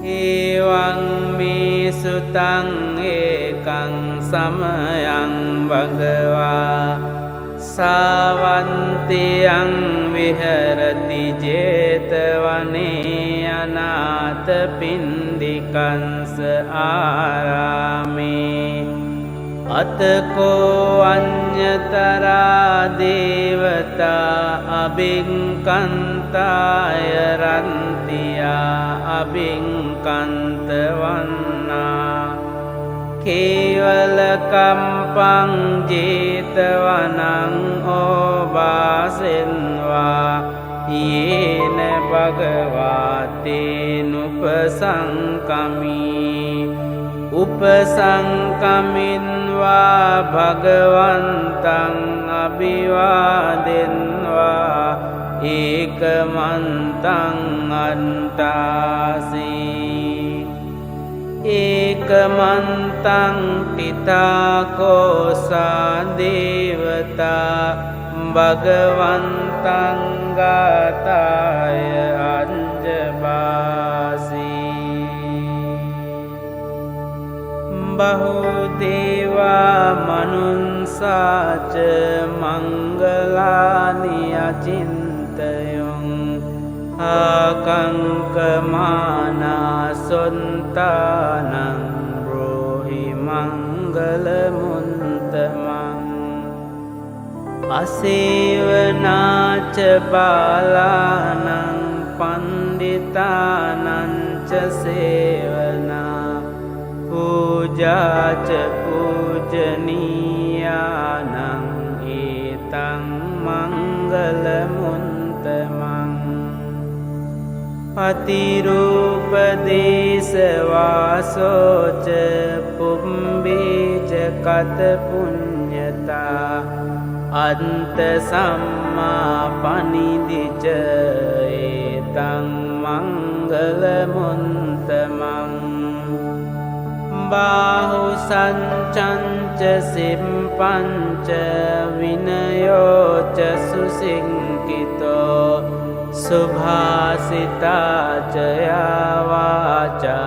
Evaṃ me sutaṃ ekaṃ samayaṃ bhagavā Savantiyaṃ viharati jetavane anātapindikaṃ ārāme Atako aññatarā devatā abhiṅkantāya rantiyā abhiṅkantavannā Kevalakampaṃ jetavanaṃ obāsenvā yena bhagavate nupasaṅkamī Upasaṅkaminvā bhagavantaṃ abhivādenvā ekamantaṃ antāsī Ekamantaṃ pitākosā devatā bhagavantaṃ gātāya anjabāsī Bahudevā manunsāca mangalāni acintayuṃ Akankamānā sontānaṃ brohi mangalamuntamaṃ Asevanāca bālānaṃ panditānaṃ ca sevanā Pujāca pujanīyānaṃ etaṃ mangalamuntamaṃ Patirūpadesavāsoca pumbēca kata puññatā Anta sammā panidhica etaṃ mangalamuntamaṃ Bahu sancañca simpanca vinayoca susiṅkito Subhāsitāca yāvāca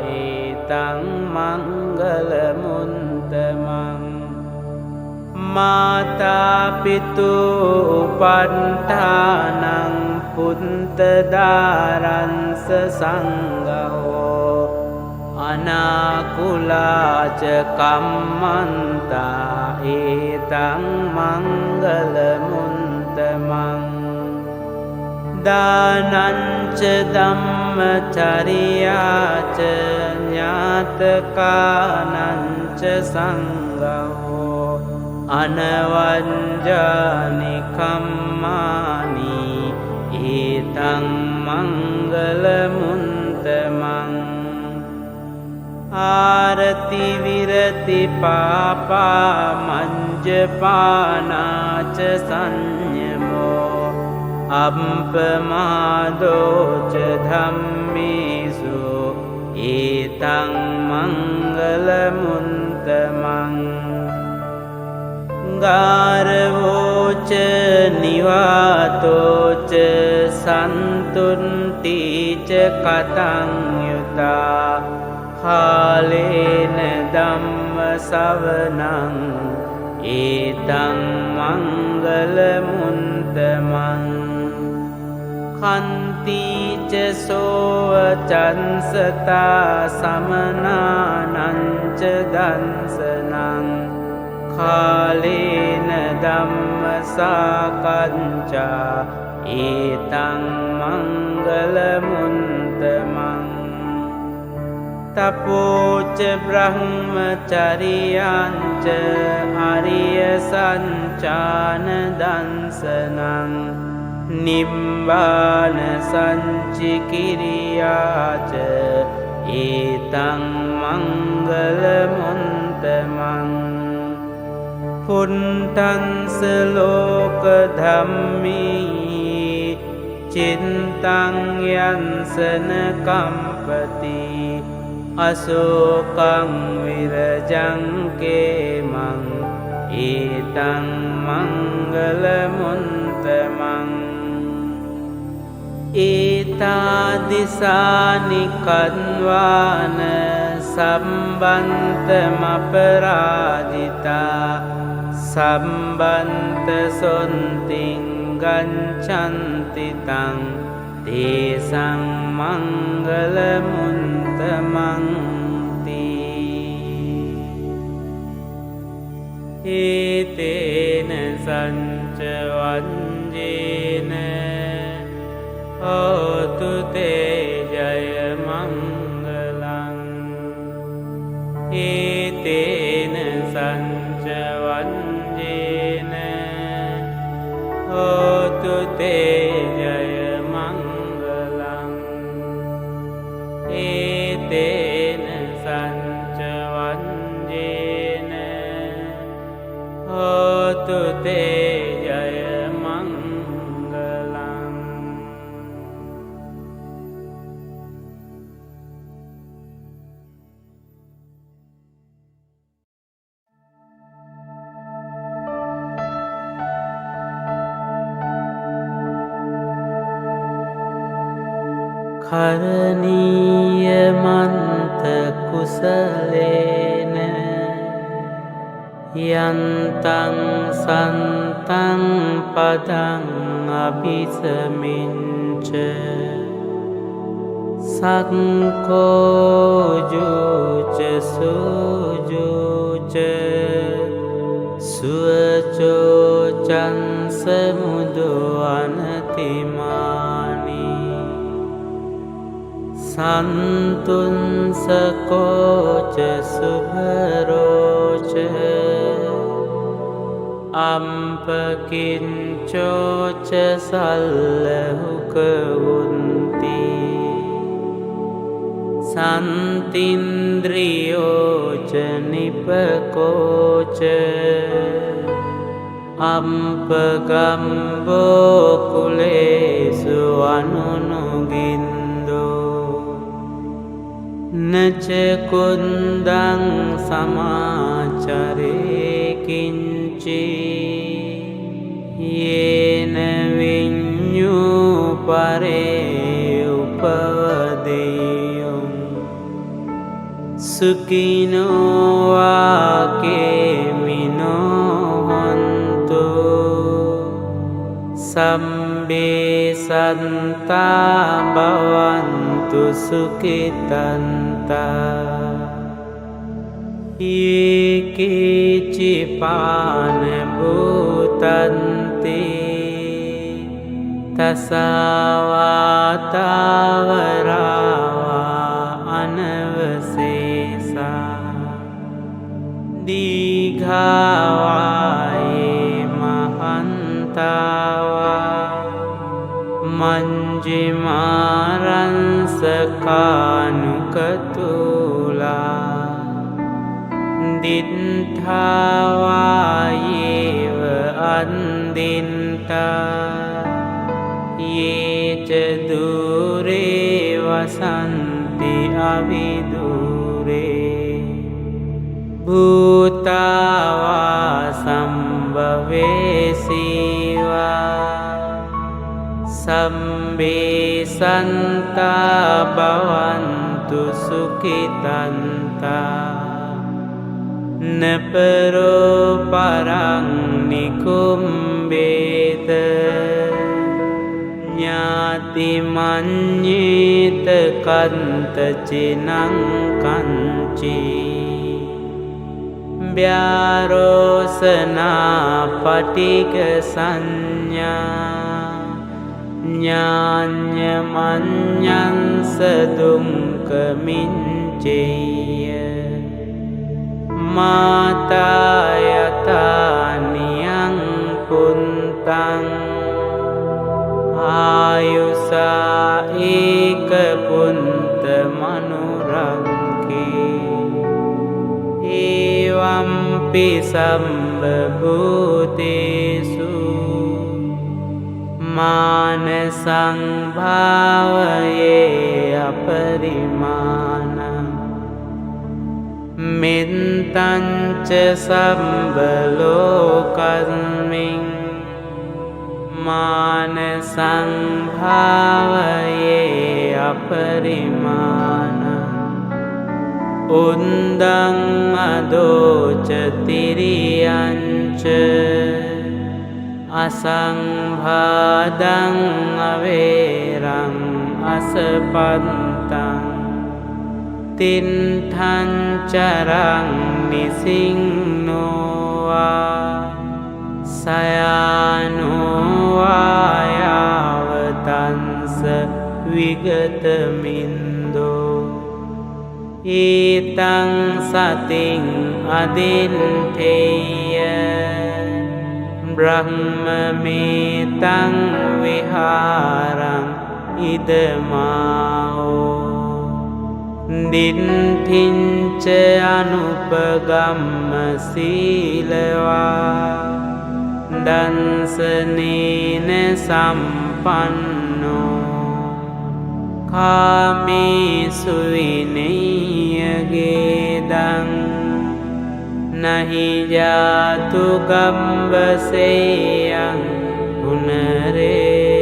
etaṃ mangalamuntamaṃ Mātā pitu upantānaṃ puntadāraṃ sasaṅgaho Anakulāca kammantā etaṃ mangalamuntamaṃ Dānaṃca dhammacāriyāca ñātakānaṃca saṅgaho Anavajjāni kammāni etaṃ mangalamuntamaṃ Ārati virati pāpā mañjapānāca saññamo Ampamādoca dhammesu etaṃ mangalamuntamaṃ Gāravoca nivātoca santuntīca kataṃ yutā Hālena dhamma savanaṃ etaṃ mangalamuntamaṃ Khantīca sovacansatā samanānaṃ ca dansanaṃ Hālena dhamma sākañcā etaṃ mangalamuntamaṃ Tapoca brahmacariyañca ariya sañcāna dansanaṃ Nibbāna sañcikiriyāca etaṃ mangalamuntamaṃ Puntaṃ loka dhammi cintaṃ yansana kampati Asokaṃ virajaṃ kemaṃ etaṃ mangalamuntamaṃ ඒතාදිසානි කන්වාන සම්බන්තමපරාජිතා සම්බන්ත සොන්තිං ගච්ඡන්තිතං තේසං මංගල මුන්තමන්ති ඒතේන සංච වංජේන හෝතු තේ ජය මංගලං ඒතේන සංච වංජේන හෝතු තේ ජය මංගලං ඒතේන සංච වංජේන හෝතු තේ ජය මංගලං කරණීයමන්ත කුසලේන යන්තං සන්තං පදං අபிසමිච්ඡ සක්ඛෝජෝච සෝජෝච සුවචෝචං සමුදෝ අනතිමානි සන්තුන්සකෝච සුභරෝච අම්පකින්චෝච සල්ලහුකවුන්ති සන්තින්ද්‍රියෝච නිපකෝච අම්පගම්බෝ කුලේසු අනුනුගින්දෝ නච කුන්දං සමාචරේ කිංචි යේන විඤ්ඤූ පරේ උපවදේයං සුඛිනෝ වාකේමිනෝ හන්තු සම්බේ සන්තා භවන්තු සුඛිතන්තා ඒකේචිපාන භූතන්ති තසවාතාවරාවා අනවසේසා දීඝාවායේ මහන්තාවා මංජිමාරංසකානුකතුලා දිත්ථාවායේව අන්දින්තා යේච දුරේ වසන්ති අවිදුරේ භූතාවා සම්භවේසීවා සම්බේ සන්තා භවන්තු සුඛිතන්තා නපරෝ පරං නිකුම්බේත ඥාති මඤ්ඤේත කන්ත චිනං කංචි ව්‍යාරෝසනා පටික සංඥා ඥාඤ්ඤ මඤ්ඤංස දුක්ඛ මිච්ඡේය මාතා යතානියං පුන්තං ආයුසා ඒක පුන්ත මනුරංකේ ඒවම්පි සම්බභූතේසු මාන සංභාවයේ අපරිමාණ මෙත්තංච සම්බලෝකස්මින් මාන සංභාවයේ අපරිමාණ උන්දං අදෝච තිරියංච අසංභාදං අවේරං අසපන්තං තින්ඨං චරං නිසින්නෝවා සයානෝවායාවතන්ස විගතමින්දෝ ඊතං සතින් අදින්ඨේය බ්‍රහ්මමේතං විහාරං ඉදමාහෝ දින්ඨින්ච අනුපගම්ම සීලවා දන්සනේන සම්පන්නෝ කාමේසු විනය්‍යගේදං නහි ජාතු ගම්බසේයං පුනරේති.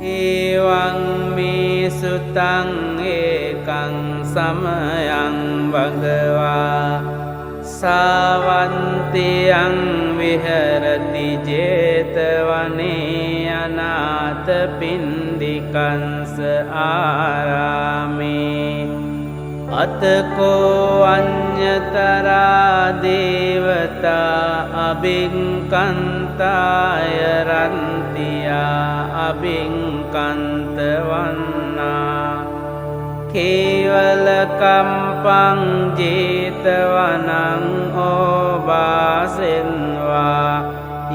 එවං මේ සුතං ඒකං සමයං භගවා සාවන්තියං විහෙරති 제තවනේ අනාථ පින්ඩිකංස ආරාමේ අතකෝ අඤ්ඤතරා දේවතා අබින්කන්තාය රන්තියා අබින්කන්තවන්නා කේවල කම්පං 제තවනං ඕවාසෙන්වා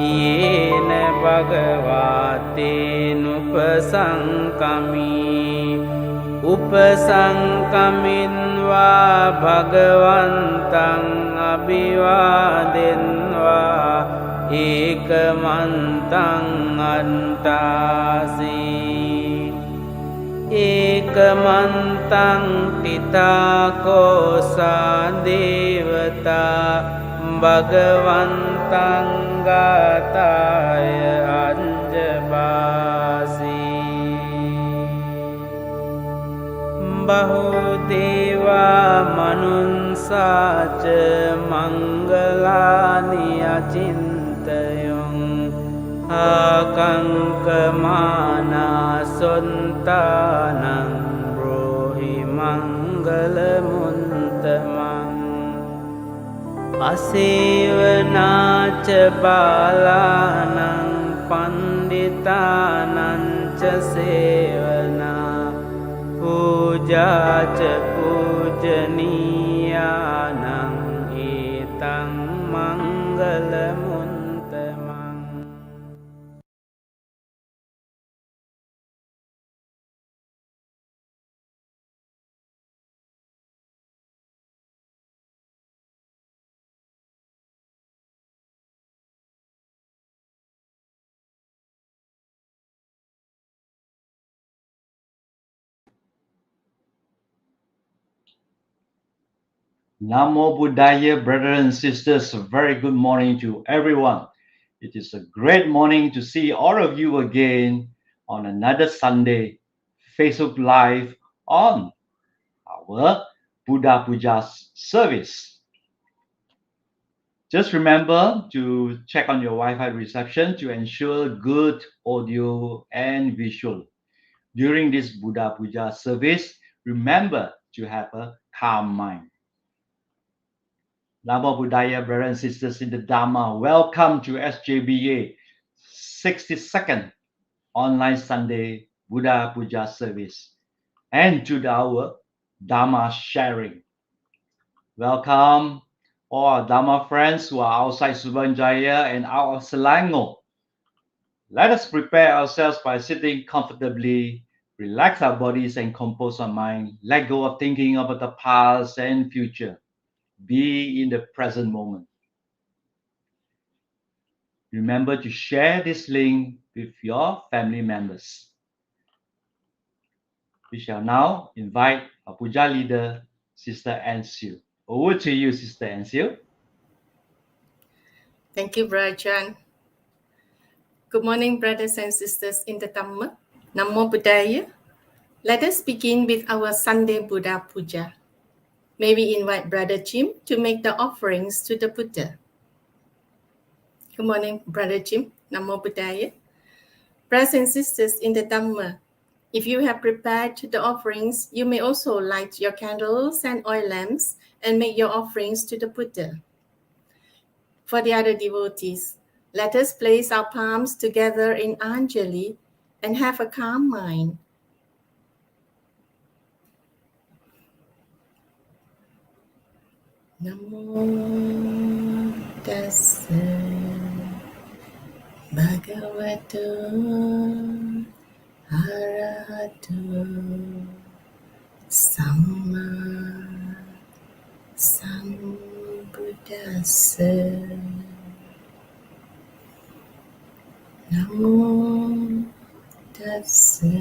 යේන භගවාතේනුපසංකමී උපසංකමින්වා භගවන්තං අභිවාදෙන්වා ඒකමන්තං අන්තාසී ඒකමන්තං තිතාකෝසා දේවතා භගවන්තං ගාතාය අංජබාසී බහුදේවා මනුන්සාච මංගලානි අචින්තයොං ආකංකමානා සොන්තානං බ්‍රෝහි මංගලමුන්තමං අසේවනාච බාලානං පණ්ඩිතානං ච සේවනා පූජාච පූජනීයානං ඒතං මංගලමුන්තමං. Namo Buddhaya, brothers and sisters. A very good morning to everyone. It is a great morning to see all of you again on another Sunday Facebook Live on our Buddha Puja service. Just remember to check on your Wi-Fi reception to ensure good audio and visual. During this Buddha Puja service, remember to have a calm mind. Namo Buddhaya, brothers and sisters in the Dharma. Welcome to SJBA 62nd online Sunday Buddha Puja service and to our Dharma sharing. Welcome all our Dharma friends who are outside Subanjaya and out of Selangor. Let us prepare ourselves by sitting comfortably, relax our bodies and compose our mind, let go of thinking about the past and future. Be in the present moment. Remember to share this link with your family members. We shall now invite our Puja leader, Sister Ansiu. Over to you, Sister Ansiu. Thank you, Brother Chan. Good morning, brothers and sisters in the Dhamma. Namo Buddhaya. Let us begin with our Sunday Buddha Puja. May we invite Brother Jim to make the offerings to the Buddha. Good morning, Brother Jim. Namo Buddhaya. Brothers and sisters in the Dhamma, if you have prepared the offerings, you may also light your candles and oil lamps and make your offerings to the Buddha. For the other devotees, let us place our palms together in Anjali and have a calm mind. Namo tassa bhagavato arahato samma sambuddhassa. Namo tassa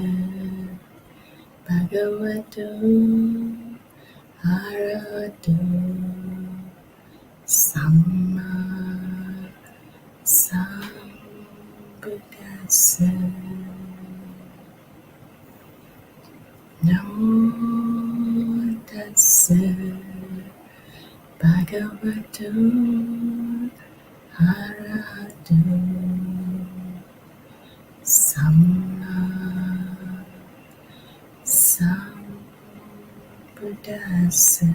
bhagavato arahato samma sambuddhassa. Namo tassa bhagavato arahato samma sambuddhassa.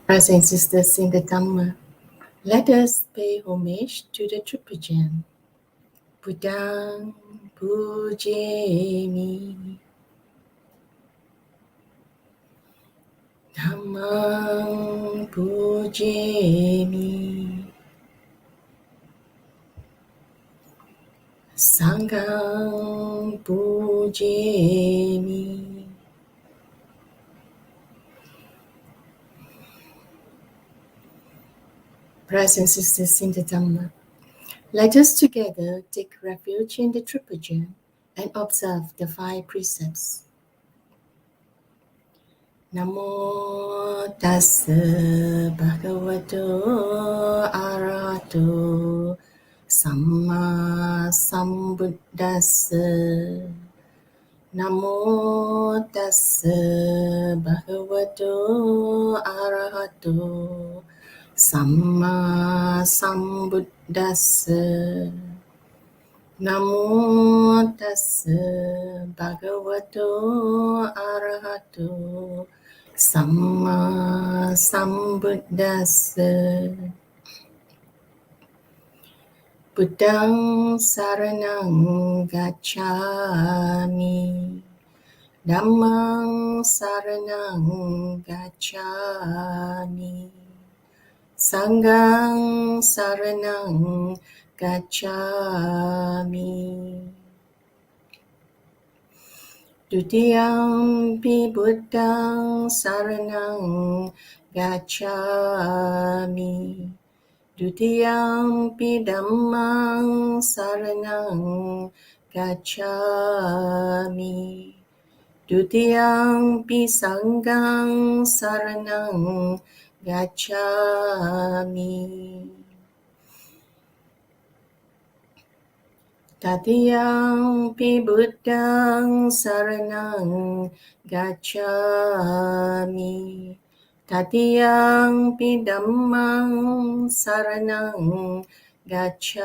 Brothers and sisters in the Dhamma, let us pay homage to the Tripujan. Buddhang pujemi, Dhammang pujemi, Sanghang pujemi. Brothers and sisters in the Dhamma, let us together take refuge in the Tripujan and observe the 5 precepts. Namo tassa bhagavato arahato samma sambuddhassa. Namo tassa bhagavato arahato samma sambuddhassa. Namo tassa bhagavato arahato samma sambuddhassa. Buddhang saranang gacchami, Dhammang saranang gacchami, Sanghang saranang gacchami. Dutiyampi Buddhang saranang gacchami, Dutiyampi Dhammang saranang gacchami, Dutiyampi Sanghang saranang gacchami. Tatiyampi Buddhang saranang gacchami, Tatiyampi Dhammang saranang gacchami,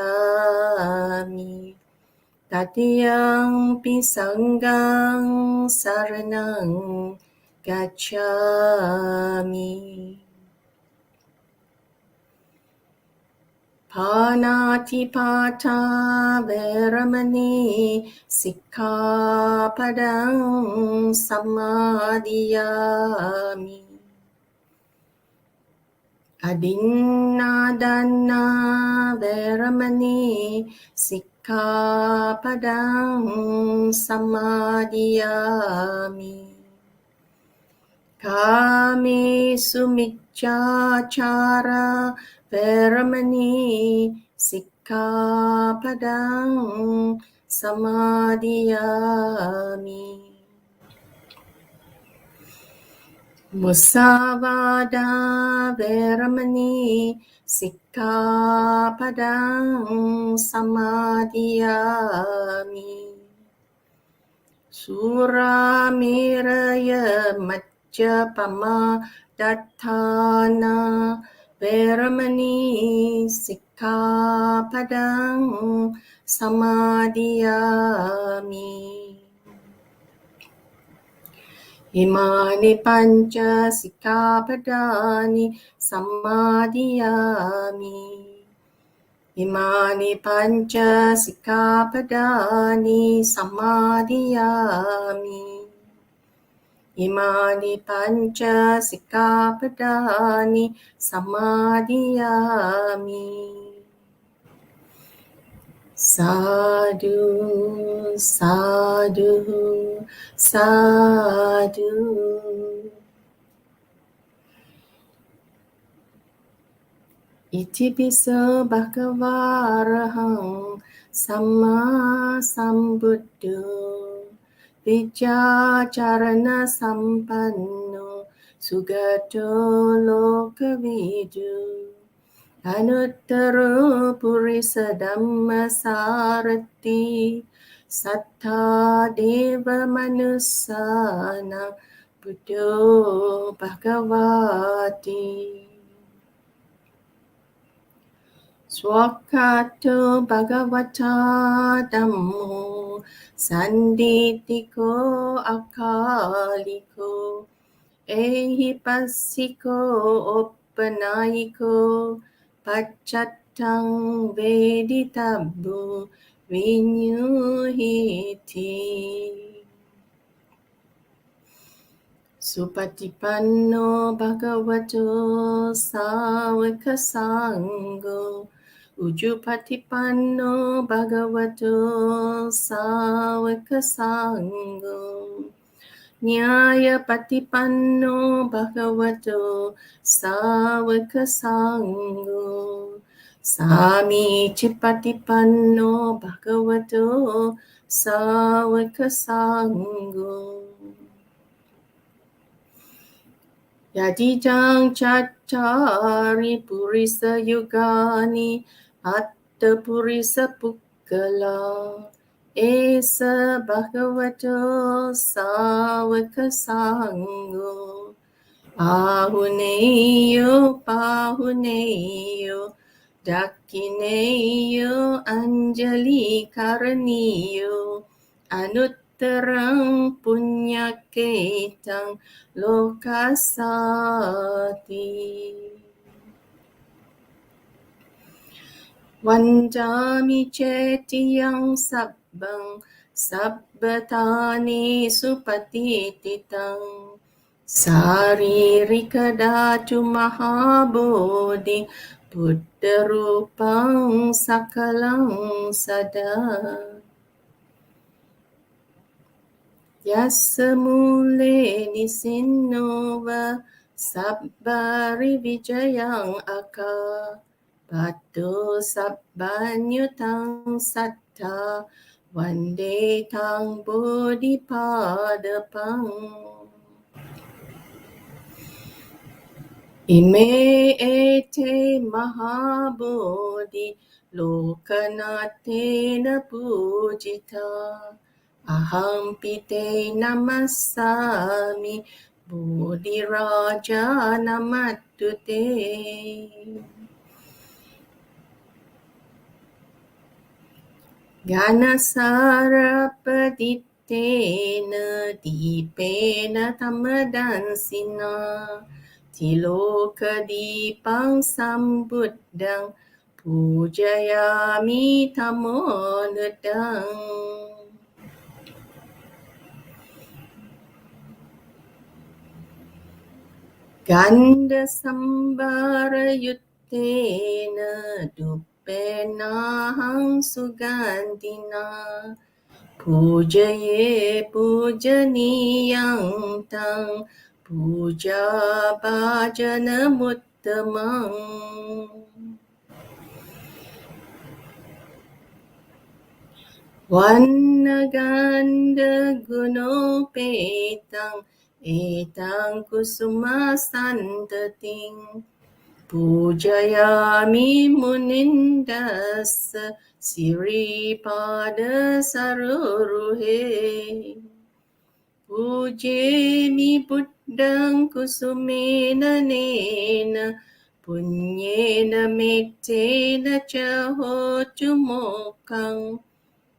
Tatiyampi Sanghang saranang gacchami. Panatipata veramani sikkhapadang samadhiyami. Adinadana Veramani Sikkhapadang Samadhiyami Kamesu Miccācara Veramani Sikkhapadang Samadhiyami Musavada Veramani Sikkhapadang Samadhiyami Suramiraya Majjapama Dattana Veramani Sikkhapadang Samadhiyami Imani Pancha Sikkhapadani Samadhiyami Imani Pancha Sikkhapadani Samadhiyami Imani Pancha Sikkhapadani Samadhiyami Sadhu, sadhu, sadhu. Itipiso bhagava arahang samma sambuddho Vichacharana sampanno sugato lokavidu Anuttaro purisa dhamma sarati Sattha deva manussana buddho bhagavati Swakato bhagavata dhammo sanditiko akaliko ehipassiko oppanayiko pacchattam veditabbo vinyuhiti Supatipanno bhagavato sāvaka sangho Ujupatipanno bhagavato sāvaka sangho Nyaya patipanno bhagavato sāvaka sangho Sami chipatipanno bhagavato sāvaka sangho Yadijang chattari purisa yugani atta purisa pukkala esa bhagavato sāvaka sangho Pahuneyo pahuneyo dakineyo anjali karaniyo Anuttarang punyaketang lokasati Vanjami cetiyang sabbang sabbatani supatititang Saririka dhatu mahabodhi Buddha rupang sakalang sada Yassa mule nisinnova sabbari vijayang aka Pato sabbanyutang satta Vande tang bodhipadapang Ime ete mahabodhi lokanatena pujita Aham pite namassami bodhi raja namattute Ganasarapaditena dipena tamadansina Tiloka dipang sambuddhang pujayami tamonudang Ganda sambara yuttena duppenahang sugandina pujaye pujaniyang tang puja bhajana muttamang Vannaganda gunopetang etang kusuma santating pujayami munindas siripada saruruhe pujemi buddhang kusumena nena punyena mettena cahotumokang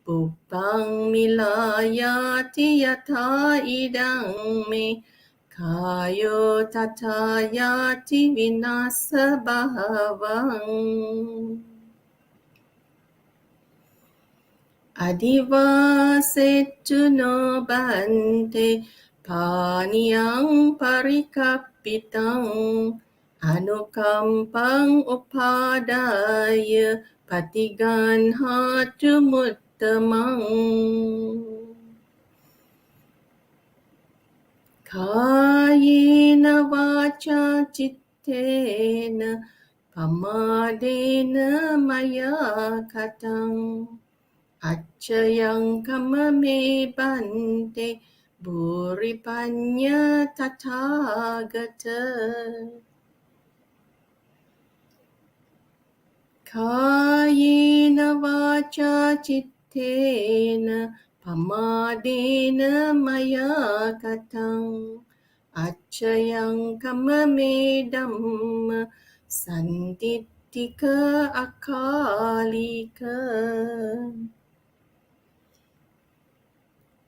Puppang milayati yatha idang me kayo tatayati vinasa bhavang Adivasetu no bante paniyang parikapitang anukampang upadaya patiganhatu muttamang kayena vaca cittena pamadena maya katang Acayang kamame bante buripanya tathagata Kayena vaca cittena pamadena maya katang Acayang kamame dhamma santittika akalika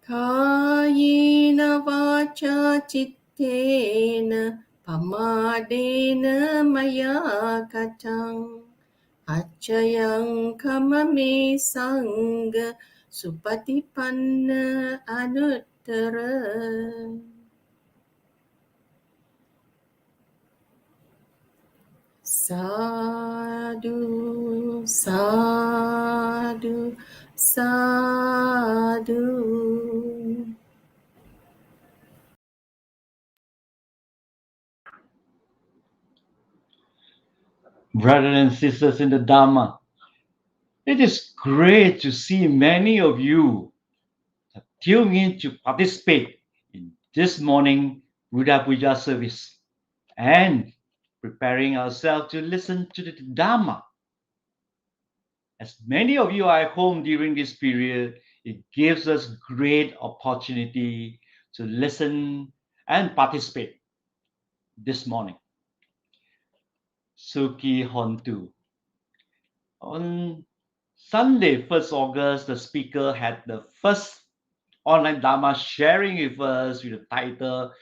Kayena vaca cittena pamadena maya katang Acayang kamame sangga supatipanna anuttara Sadhu, sadhu, sadhu. Brothers and sisters in the Dharma, it is great to see many of you tune in to participate in this morning Buddha Puja service and preparing ourselves to listen to the Dharma. As many of you are at home during this period, it gives us great opportunity to listen and participate this morning. Suki Hontu. On Sunday, 1st August, the speaker had the first online Dharma sharing with us with the title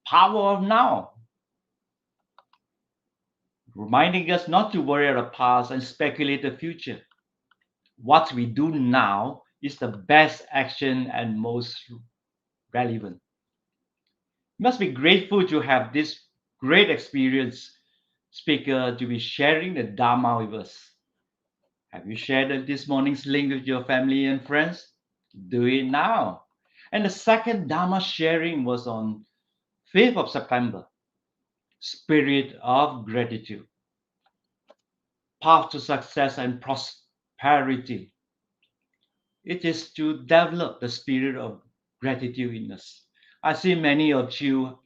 Power of Now, reminding us not to worry about the past and speculate the future. What we do now is the best action and most relevant. We must be grateful to have this great experience speaker to be sharing the Dharma with us. Have you shared this morning's link with your family and friends? Do it now. And the second Dharma sharing was on 5th of September, Spirit of Gratitude, Path to Success and Prosperity. It is to develop the spirit of gratitude in us. I see many of you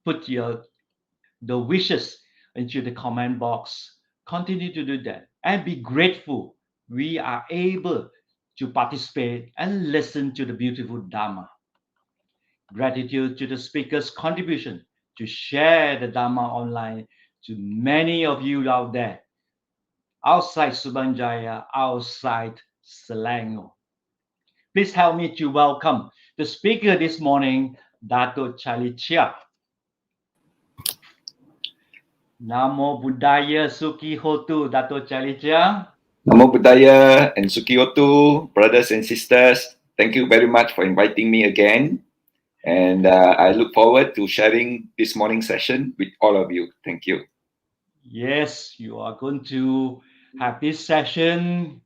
put the wishes into the comment box. Continue to do that and be grateful we are able to participate and listen to the beautiful Dharma. Gratitude to the speaker's contribution to share the Dharma online to many of you out there, outside Subanjaya, outside Selangor. Please help me to welcome the speaker this morning, Dato Charlie Chia. Namo Buddhaya Suki Hotu, Dato Charlie Chia. Namo Buddhaya and Sukiyotu, brothers and sisters. Thank you very much for inviting me again. And I look forward to sharing this morning session with all of you. Thank you. Yes, you are going to have this session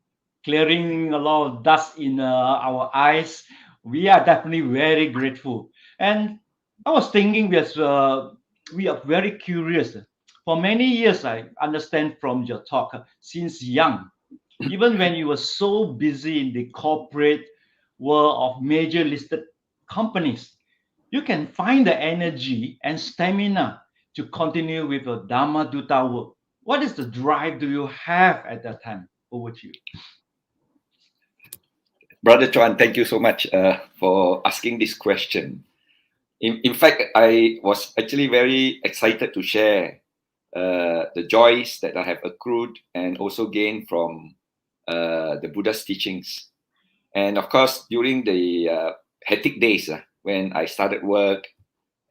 clearing a lot of dust in our eyes. We are definitely very grateful. And I was thinking we are very curious. For many years, I understand from your talk, since young, even when you were so busy in the corporate world of major listed companies, you can find the energy and stamina to continue with your Dharma Duta work. What is the drive do you have at that time? Over to you. Brother Chuan, thank you so much for asking this question. In fact, I was actually very excited to share the joys that I have accrued and also gained from the Buddha's teachings. And of course, during the hectic days when I started work,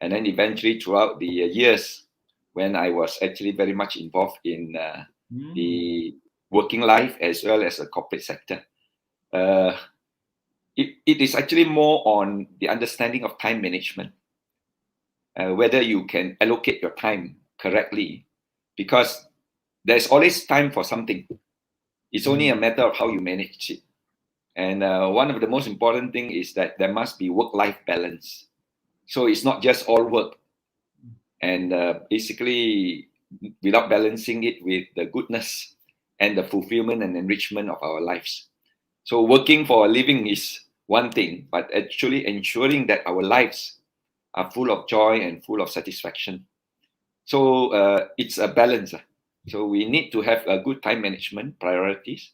and then eventually throughout the years when I was actually very much involved in the working life as well as the corporate sector, it is actually more on the understanding of time management, whether you can allocate your time correctly, because there's always time for something. It's only a matter of how you manage it. And one of the most important thing is that there must be work-life balance. So it's not just all work. And basically, without balancing it with the goodness and the fulfillment and enrichment of our lives. So working for a living is one thing, but actually ensuring that our lives are full of joy and full of satisfaction. So it's a balance. So we need to have a good time management priorities.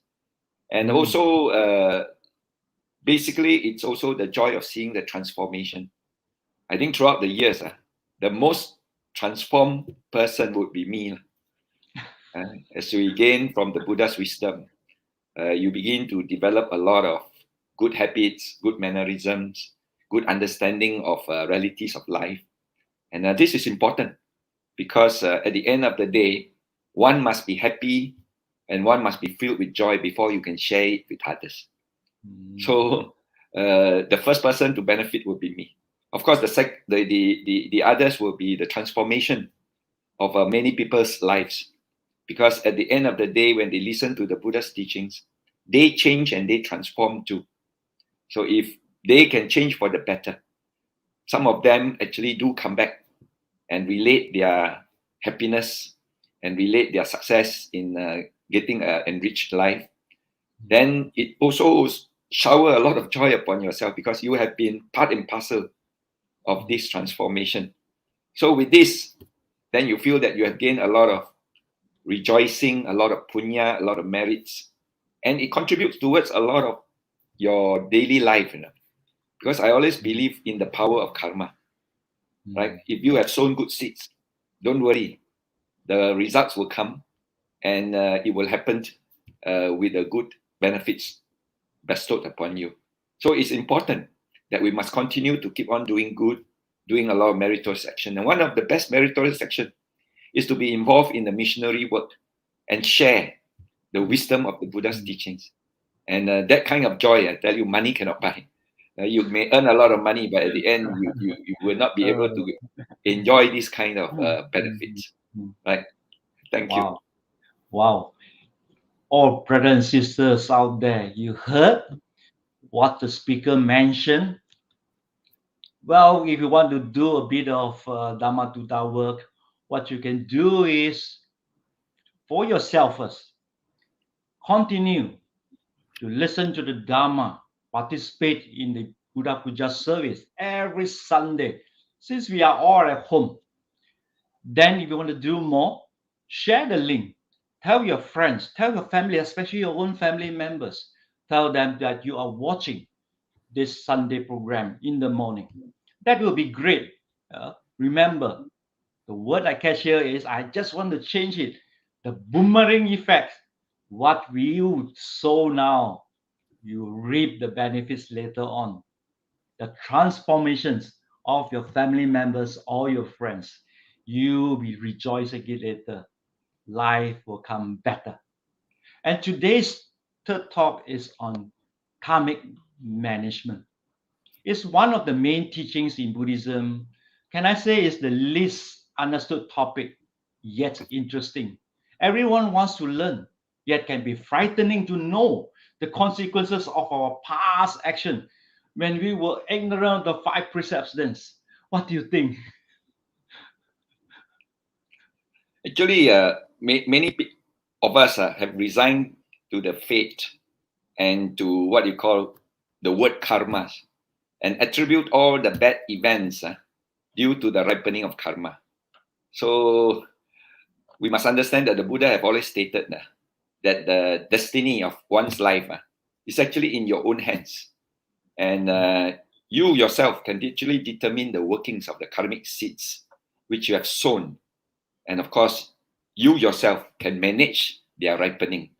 And also, basically, it's also the joy of seeing the transformation. I think throughout the years, the most transformed person would be me. As we gain from the Buddha's wisdom, you begin to develop a lot of good habits, good mannerisms, good understanding of realities of life. And this is important because at the end of the day, one must be happy and one must be filled with joy before you can share it with others. So the first person to benefit will be me. Of course, the others will be the transformation of many people's lives. Because at the end of the day, when they listen to the Buddha's teachings, they change and they transform too. So if they can change for the better, some of them actually do come back and relate their happiness and relate their success in getting an enriched life. Then it also shower a lot of joy upon yourself because you have been part and parcel of this transformation. So with this, then you feel that you have gained a lot of rejoicing, a lot of punya, a lot of merits, and it contributes towards a lot of your daily life. Because I always believe in the power of karma. Right? If you have sown good seeds, don't worry, the results will come, and it will happen with the good benefits bestowed upon you. So it's important that we must continue to keep on doing good, doing a lot of meritorious action. And one of the best meritorious action is to be involved in the missionary work and share the wisdom of the Buddha's teachings. And that kind of joy, I tell you, money cannot buy. You may earn a lot of money, but at the end, you will not be able to enjoy this kind of benefits. Right? Thank you. Wow. All brothers and sisters out there, you heard what the speaker mentioned. Well, if you want to do a bit of Dhamma Duta work, what you can do is for yourself first, continue to listen to the Dhamma, participate in the Buddha Puja service every Sunday, since we are all at home. Then if you want to do more, share the link. Tell your friends, tell your family, especially your own family members. Tell them that you are watching this Sunday program in the morning. That will be great. Remember, the word I catch here is I just want to change it. The boomerang effect. What you sow now, you reap the benefits later on. The transformations of your family members or your friends, you will be rejoicing it later. Life will come better. And today's third talk is on karmic management. It's one of the main teachings in Buddhism. Can I say it's the least understood topic, yet interesting. Everyone wants to learn, yet can be frightening to know the consequences of our past action when we were ignorant of the 5 precepts then. What do you think? Actually, many of us have resigned to the fate and to what you call the word karma, and attribute all the bad events due to the ripening of karma. So we must understand that the Buddha have always stated that the destiny of one's life is actually in your own hands. And you yourself can actually determine the workings of the karmic seeds which you have sown. And of course, you yourself can manage their ripening.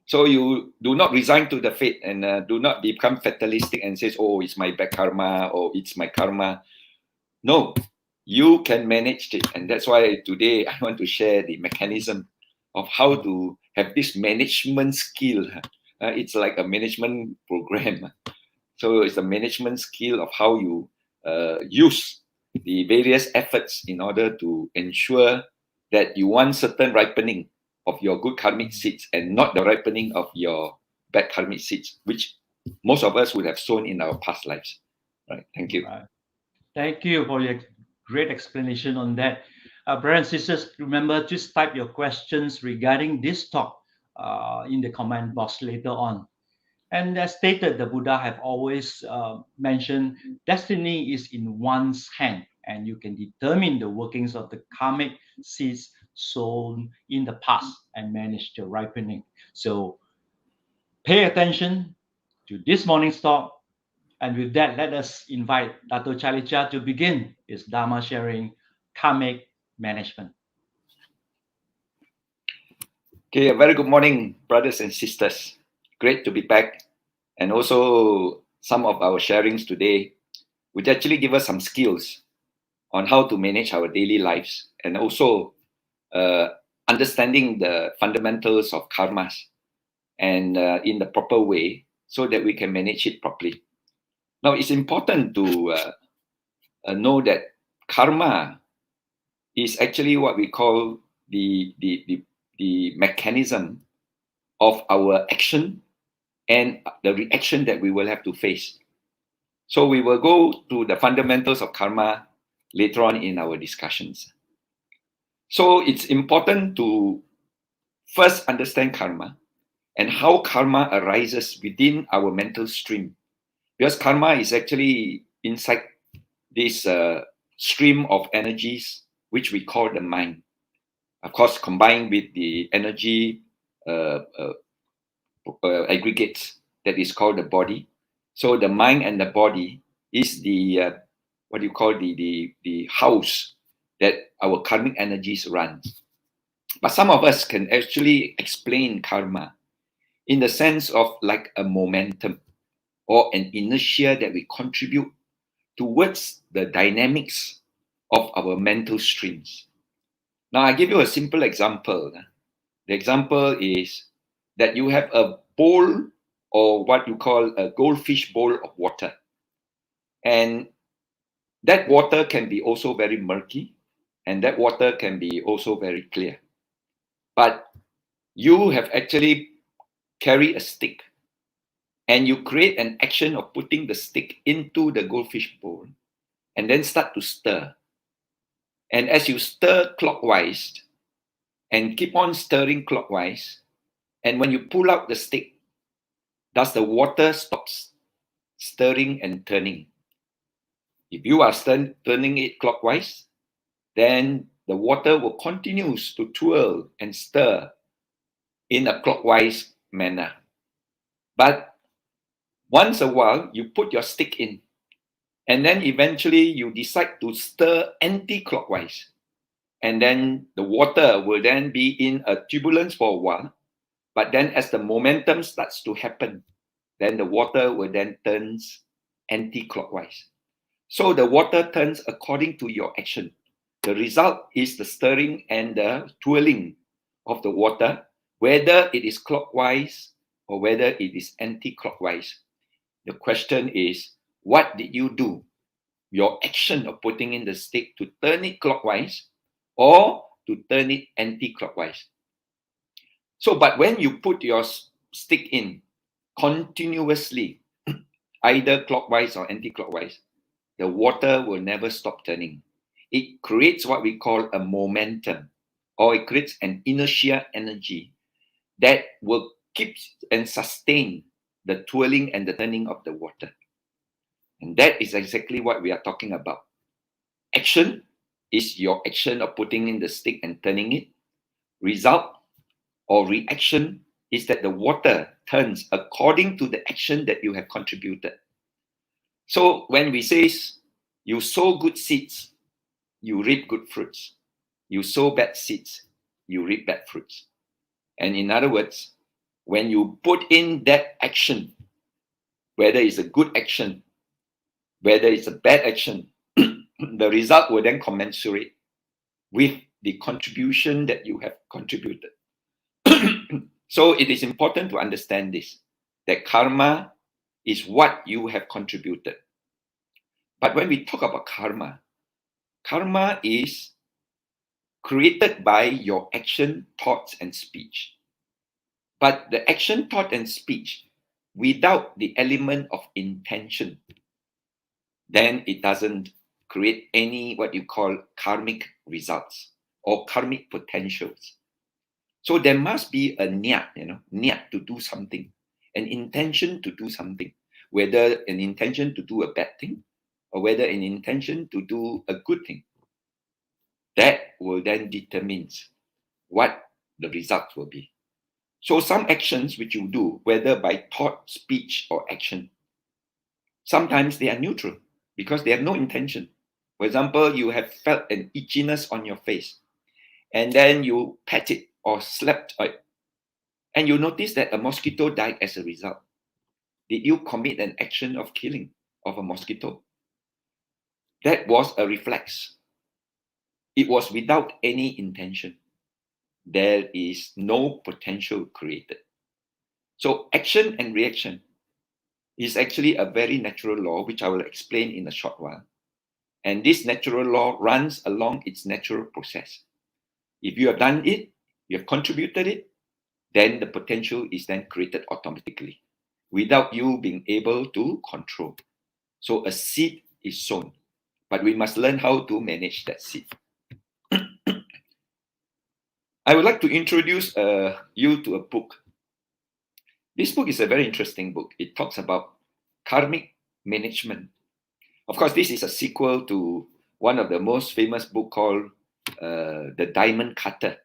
So you do not resign to the fate and do not become fatalistic and says, oh, it's my bad karma or it's my karma. No, you can manage it. And that's why today I want to share the mechanism of how to have this management skill. It's like a management program. So it's a management skill of how you use the various efforts in order to ensure that you want certain ripening of your good karmic seeds and not the ripening of your bad karmic seeds, which most of us would have sown in our past lives. Right. Thank you. Right. Thank you for your great explanation on that. Brothers and sisters, remember to type your questions regarding this talk in the comment box later on. And as stated, the Buddha have always mentioned destiny is in one's hand, and you can determine the workings of the karmic seeds sown in the past and manage the ripening. So pay attention to this morning's talk. And with that, let us invite Dato Chalicha to begin his Dharma sharing, Karmic Management. Okay, a very good morning, brothers and sisters. Great to be back. And also some of our sharings today would actually give us some skills on how to manage our daily lives and also understanding the fundamentals of karmas and in the proper way so that we can manage it properly. Now, it's important to know that karma is actually what we call the mechanism of our action and the reaction that we will have to face. So we will go to the fundamentals of karma later on in our discussions. So it's important to first understand karma and how karma arises within our mental stream. Because karma is actually inside this stream of energies, which we call the mind. Of course, combined with the energy aggregates that is called the body. So the mind and the body is the what you call the house that our karmic energies run. But some of us can actually explain karma in the sense of like a momentum or an inertia that we contribute towards the dynamics of our mental streams. Now, I give you a simple example. The example is that you have a bowl or what you call a goldfish bowl of water. And that water can be also very murky and that water can be also very clear. But you have actually carried a stick and you create an action of putting the stick into the goldfish bowl and then start to stir. And as you stir clockwise and keep on stirring clockwise, and when you pull out the stick, does the water stop stirring and turning? If you are turning it clockwise, then the water will continue to twirl and stir in a clockwise manner. But once a while, you put your stick in, and then eventually you decide to stir anti-clockwise. And then the water will then be in a turbulence for a while. But then as the momentum starts to happen, then the water will then turn anti-clockwise. So the water turns according to your action. The result is the stirring and the twirling of the water, whether it is clockwise or whether it is anti-clockwise. The question is, what did you do? Your action of putting in the stick to turn it clockwise or to turn it anti-clockwise. So, but when you put your stick in continuously, either clockwise or anti-clockwise, the water will never stop turning. It creates what we call a momentum, or it creates an inertia energy that will keep and sustain the twirling and the turning of the water. And that is exactly what we are talking about. Action is your action of putting in the stick and turning it. Result or reaction is that the water turns according to the action that you have contributed. So when we say you sow good seeds, you reap good fruits. You sow bad seeds, you reap bad fruits. And in other words, when you put in that action, whether it's a good action, whether it's a bad action, the result will then commensurate with the contribution that you have contributed. So it is important to understand this, that karma is what you have contributed. But when we talk about karma, karma is created by your action, thoughts, and speech. But the action, thought, and speech without the element of intention, then it doesn't create any what you call karmic results or karmic potentials. So there must be a niyat, niyat to do something, an intention to do something, whether an intention to do a bad thing or whether an intention to do a good thing. That will then determine what the result will be. So some actions which you do, whether by thought, speech, or action, sometimes they are neutral because they have no intention. For example, you have felt an itchiness on your face and then you pat it or slapped it and you notice that a mosquito died as a result. Did you commit an action of killing of a mosquito? That was a reflex. It was without any intention. There is no potential created. So action and reaction is actually a very natural law, which I will explain in a short while. And this natural law runs along its natural process. If you have done it, you have contributed it, then the potential is then created automatically without you being able to control. So a seed is sown, but we must learn how to manage that seed. I would like to introduce you to a book. This book is a very interesting book. It talks about karmic management. Of course, this is a sequel to one of the most famous books called The Diamond Cutter.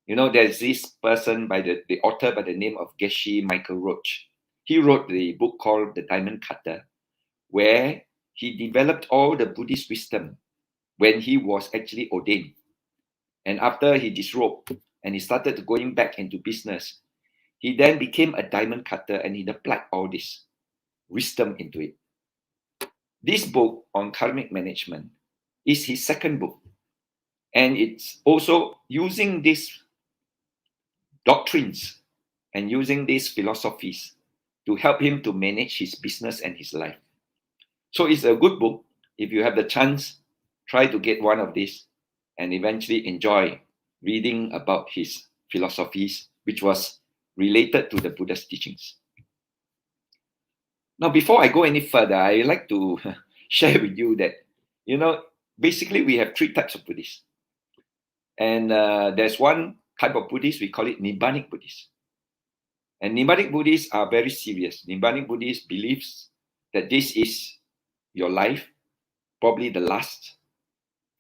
There's this person by the author by the name of Geshe Michael Roach. He wrote the book called The Diamond Cutter, where he developed all the Buddhist wisdom when he was actually ordained. And after he disrobed and he started going back into business, he then became a diamond cutter and he applied all this wisdom into it. This book on karmic management is his second book. And it's also using these doctrines and using these philosophies to help him to manage his business and his life. So it's a good book. If you have the chance, try to get one of these and eventually enjoy reading about his philosophies, which was related to the Buddha's teachings. Now, before I go any further, I like to share with you that, basically we have three types of Buddhists. And there's one type of Buddhist, we call it Nibbanic Buddhists. And Nibbanic Buddhists are very serious. Nibbanic Buddhists believes that this is your life, probably the last,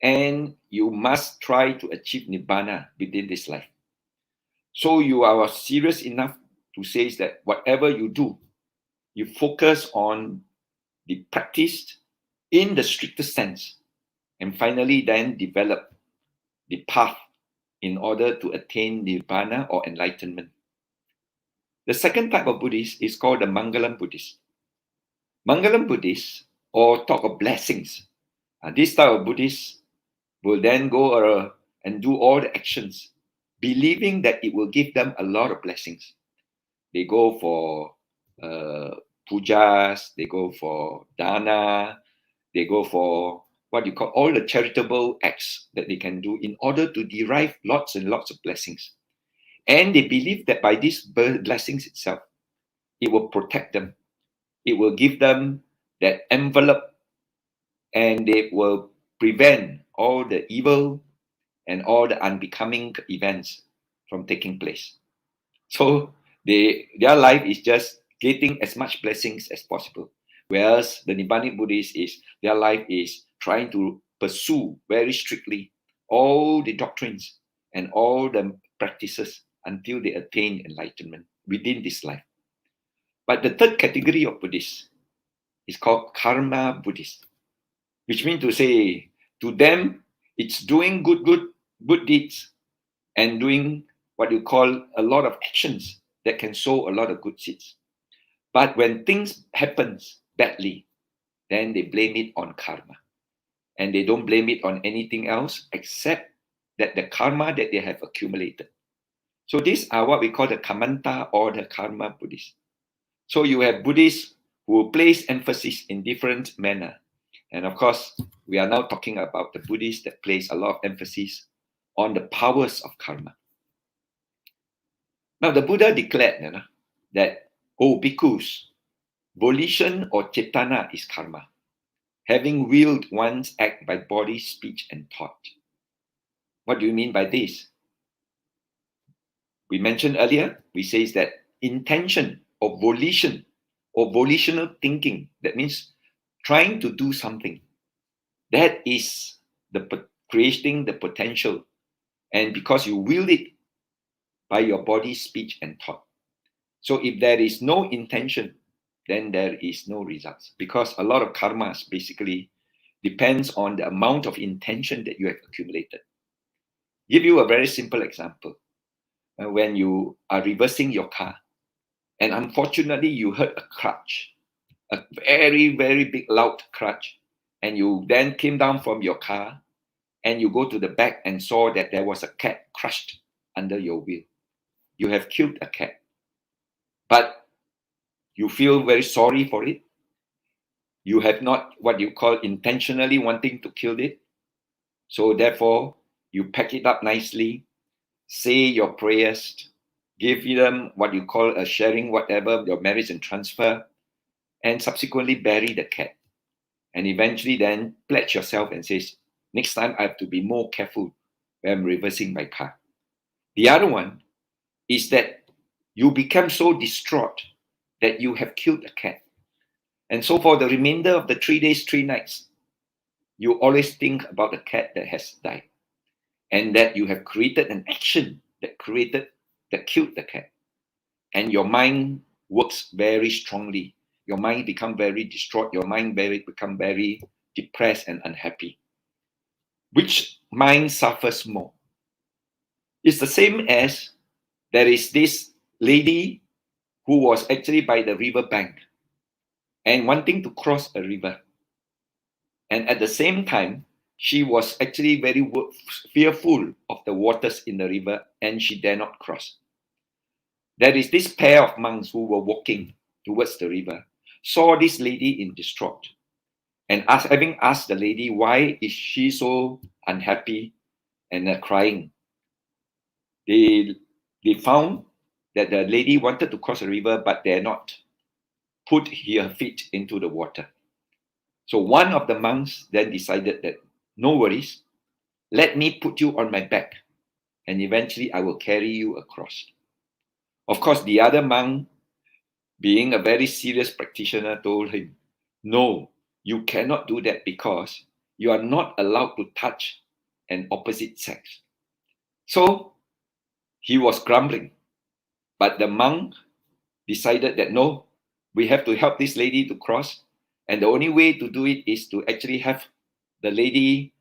and you must try to achieve Nibbana within this life. So you are serious enough to say that whatever you do, you focus on the practice in the strictest sense, and finally then develop the path in order to attain Nibbana or enlightenment. The second type of Buddhist is called the Mangalam Buddhist. Mangalam Buddhists, or talk of blessings. This type of Buddhists will then go and do all the actions, believing that it will give them a lot of blessings. They go for pujas, they go for dana, they go for what you call all the charitable acts that they can do in order to derive lots and lots of blessings. And they believe that by these blessings itself, it will protect them. It will give them that envelope, and it will prevent all the evil and all the unbecoming events from taking place. So their life is just getting as much blessings as possible. Whereas the Nibbanic Buddhist their life is trying to pursue very strictly all the doctrines and all the practices until they attain enlightenment within this life. But the third category of Buddhists is called Karma Buddhist, which means to say, to them, it's doing good deeds and doing what you call a lot of actions that can sow a lot of good seeds. But when things happen badly, then they blame it on karma. And they don't blame it on anything else except that the karma that they have accumulated. So these are what we call the Kamanta or the Karma Buddhists. So you have Buddhists who place emphasis in different manner. And of course, we are now talking about the Buddhists that place a lot of emphasis on the powers of karma. Now, the Buddha declared that, bhikkhus, volition or cetana is karma, having willed one's act by body, speech, and thought. What do you mean by this? We mentioned earlier, we say that intention or volition or volitional thinking, that means trying to do something, that is creating the potential. And because you will it by your body, speech, and thought. So if there is no intention, then there is no results. Because a lot of karmas basically depends on the amount of intention that you have accumulated. Give you a very simple example. When you are reversing your car, and unfortunately you heard a crutch, a very, very big loud crutch, and you then came down from your car and you go to the back and saw that there was a cat crushed under your wheel. You have killed a cat, but you feel very sorry for it. You have not what you call intentionally wanting to kill it. So therefore, you pack it up nicely, say your prayers, give them what you call a sharing, whatever, your marriage and transfer, and subsequently bury the cat. And eventually then pledge yourself and says, next time I have to be more careful when I'm reversing my car. The other one is that you become so distraught that you have killed a cat. And so for the remainder of the 3 days, 3 nights, you always think about the cat that has died. And that you have created an action that killed the cat. And your mind works very strongly. Your mind becomes very distraught. Your mind become very depressed and unhappy. Which mind suffers more? It's the same as there is this lady who was actually by the river bank and wanting to cross a river. And at the same time, she was actually very fearful of the waters in the river and she dare not cross. There is this pair of monks who were walking towards the river, saw this lady in distraught, and having asked the lady, why is she so unhappy and crying? They found that the lady wanted to cross the river but dare not put her feet into the water. So one of the monks then decided that, no worries, let me put you on my back and eventually I will carry you across. Of course, the other monk, being a very serious practitioner, told him, no, you cannot do that because you are not allowed to touch an opposite sex. So he was grumbling, but the monk decided that no, we have to help this lady to cross, and the only way to do it is to actually have the lady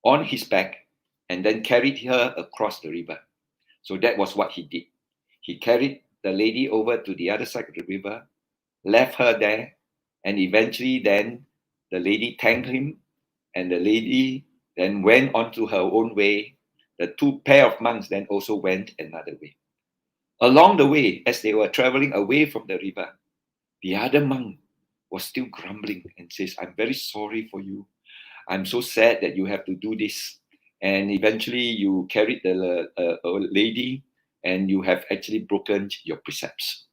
on his back and then carried her across the river. So that was what he did. He carried the lady over to the other side of the river, left her there, and eventually then the lady thanked him, and the lady then went on to her own way. The two pair of monks then also went another way. Along the way, as they were traveling away from the river, The other monk was still grumbling and says, I'm very sorry for you. I'm so sad that you have to do this. And eventually you carried the lady and you have actually broken your precepts.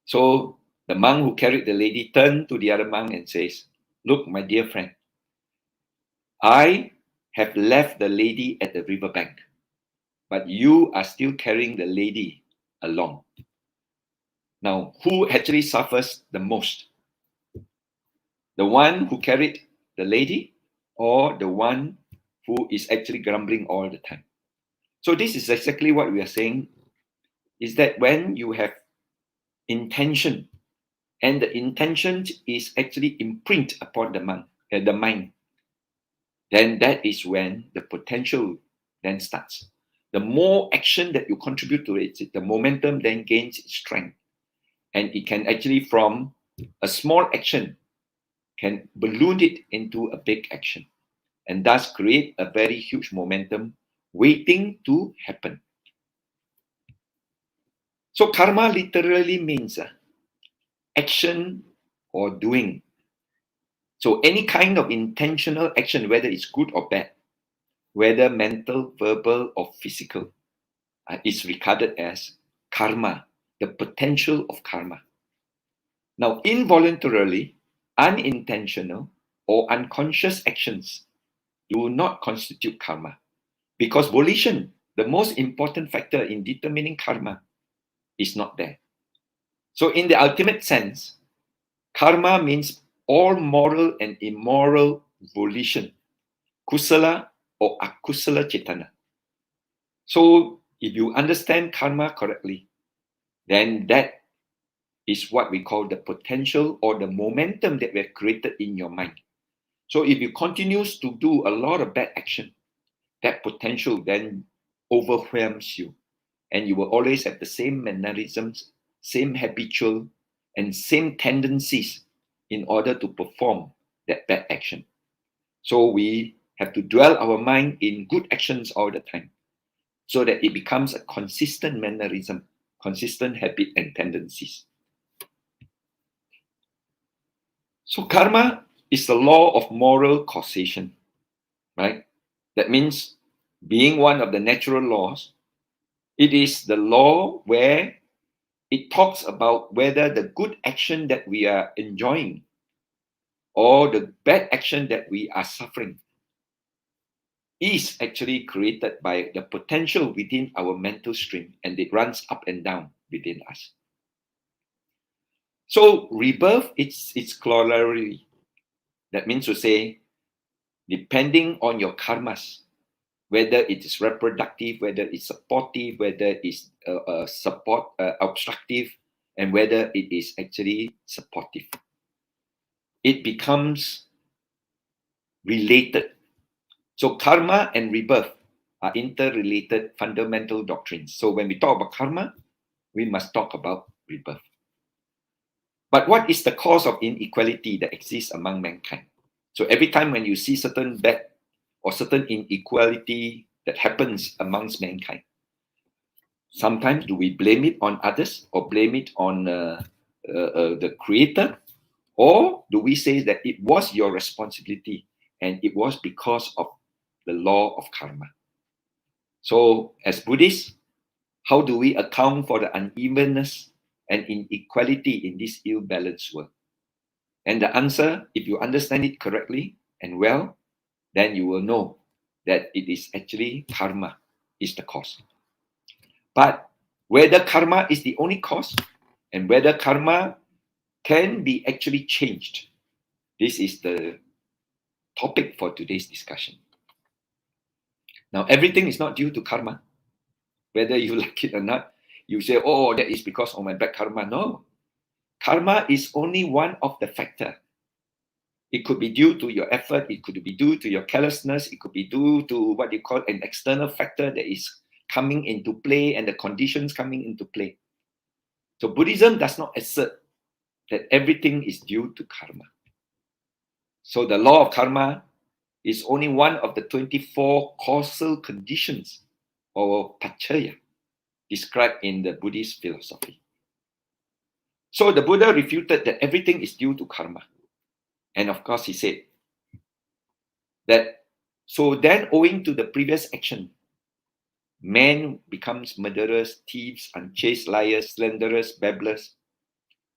So the monk who carried the lady turned to the other monk and says, look, my dear friend, I have left the lady at the riverbank, but you are still carrying the lady along. Now, who actually suffers the most? The one who carried the lady or the one who is actually grumbling all the time? So this is exactly what we are saying, is that when you have intention, and the intention is actually imprint upon the mind, then that is when the potential then starts. The more action that you contribute to it, the momentum then gains strength. And it can actually, from a small action, can balloon it into a big action, and thus create a very huge momentum waiting to happen. So karma literally means action or doing. So any kind of intentional action, whether it's good or bad, whether mental, verbal, or physical, is regarded as karma, the potential of karma. Now, involuntarily, unintentional, or unconscious actions do not constitute karma, because volition, the most important factor in determining karma, is not there. So in the ultimate sense, karma means all moral and immoral volition, kusala or akusala cetana. So if you understand karma correctly, then that is what we call the potential or the momentum that we have created in your mind. So if you continue to do a lot of bad action, that potential then overwhelms you, and you will always have the same mannerisms, same habitual, and same tendencies in order to perform that bad action. So we have to dwell our mind in good actions all the time, so that it becomes a consistent mannerism, consistent habit and tendencies. So karma is the law of moral causation, right? That means, being one of the natural laws, it is the law where it talks about whether the good action that we are enjoying or the bad action that we are suffering is actually created by the potential within our mental stream, and it runs up and down within us. So rebirth, it's corollary. That means to say, depending on your karmas, whether it is reproductive, whether it's supportive, whether it's obstructive, and whether it is actually supportive, it becomes related. So karma and rebirth are interrelated fundamental doctrines. So when we talk about karma, we must talk about rebirth. But what is the cause of inequality that exists among mankind? So every time when you see certain bad or certain inequality that happens amongst mankind, sometimes do we blame it on others or blame it on the creator? Or do we say that it was your responsibility and it was because of the law of karma? So as Buddhists, how do we account for the unevenness and inequality in this ill-balanced world? And the answer, if you understand it correctly and well, then you will know that it is actually karma is the cause. But whether karma is the only cause and whether karma can be actually changed, this is the topic for today's discussion. Now, everything is not due to karma. Whether you like it or not, you say, oh, that is because of my bad karma. No. Karma is only one of the factors. It could be due to your effort. It could be due to your carelessness. It could be due to what you call an external factor that is coming into play and the conditions coming into play. So Buddhism does not assert that everything is due to karma. So the law of karma is only one of the 24 causal conditions or pacaya described in the Buddhist philosophy. So the Buddha refuted that everything is due to karma. And of course, he said that, so then owing to the previous action, man becomes murderers, thieves, unchaste, liars, slanderers, babblers,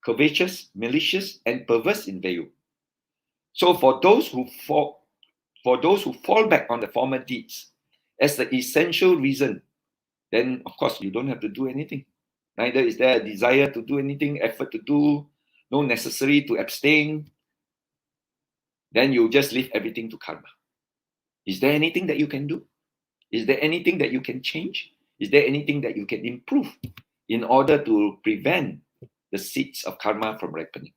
covetous, malicious, and perverse in value. So for those who fall back on the former deeds as the essential reason, then of course you don't have to do anything. Neither is there a desire to do anything, effort to do, no necessary to abstain. Then you just leave everything to karma. Is there anything that you can do? Is there anything that you can change? Is there anything that you can improve in order to prevent the seeds of karma from ripening?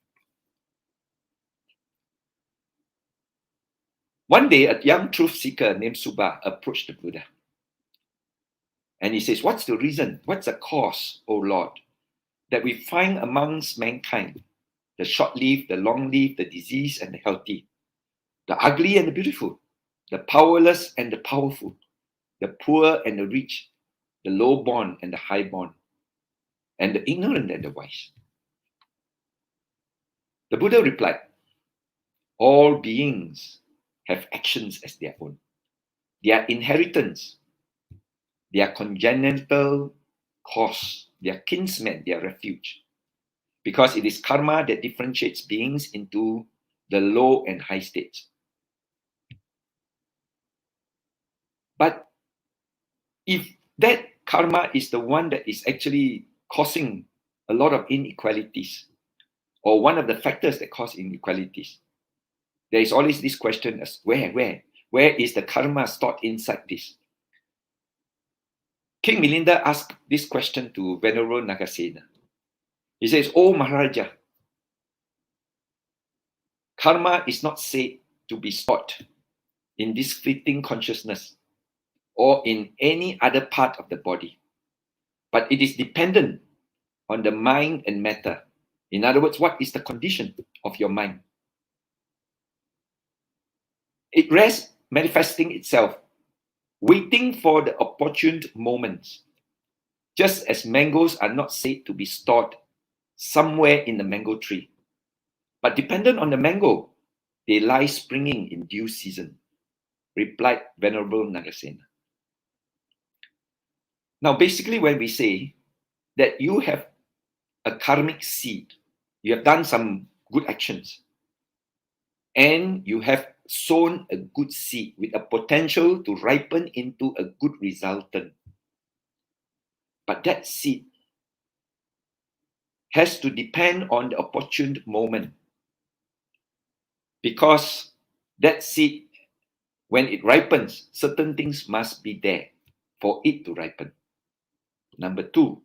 One day, a young truth seeker named Subha approached the Buddha. And he says, what's the reason? What's the cause, O Lord, that we find amongst mankind the short-lived, the long-lived, the diseased and the healthy, the ugly and the beautiful, the powerless and the powerful, the poor and the rich, the low-born and the high-born, and the ignorant and the wise? The Buddha replied, all beings have actions as their own. Their inheritance, their congenital cause, their kinsmen, their refuge. Because it is karma that differentiates beings into the low and high states. But if that karma is the one that is actually causing a lot of inequalities, or one of the factors that cause inequalities, there is always this question as where is the karma stored inside this? King Milinda asked this question to Venerable Nagasena. He says, "Oh Maharaja, karma is not said to be stored in this fleeting consciousness or in any other part of the body, but it is dependent on the mind and matter. In other words, what is the condition of your mind? It rests manifesting itself, waiting for the opportune moments, just as mangoes are not said to be stored somewhere in the mango tree, but dependent on the mango, they lie springing in due season," replied Venerable Nagasena. Now, basically, when we say that you have a karmic seed, you have done some good actions, and you have sown a good seed with a potential to ripen into a good resultant. But that seed has to depend on the opportune moment, because that seed, when it ripens, certain things must be there for it to ripen. Number two,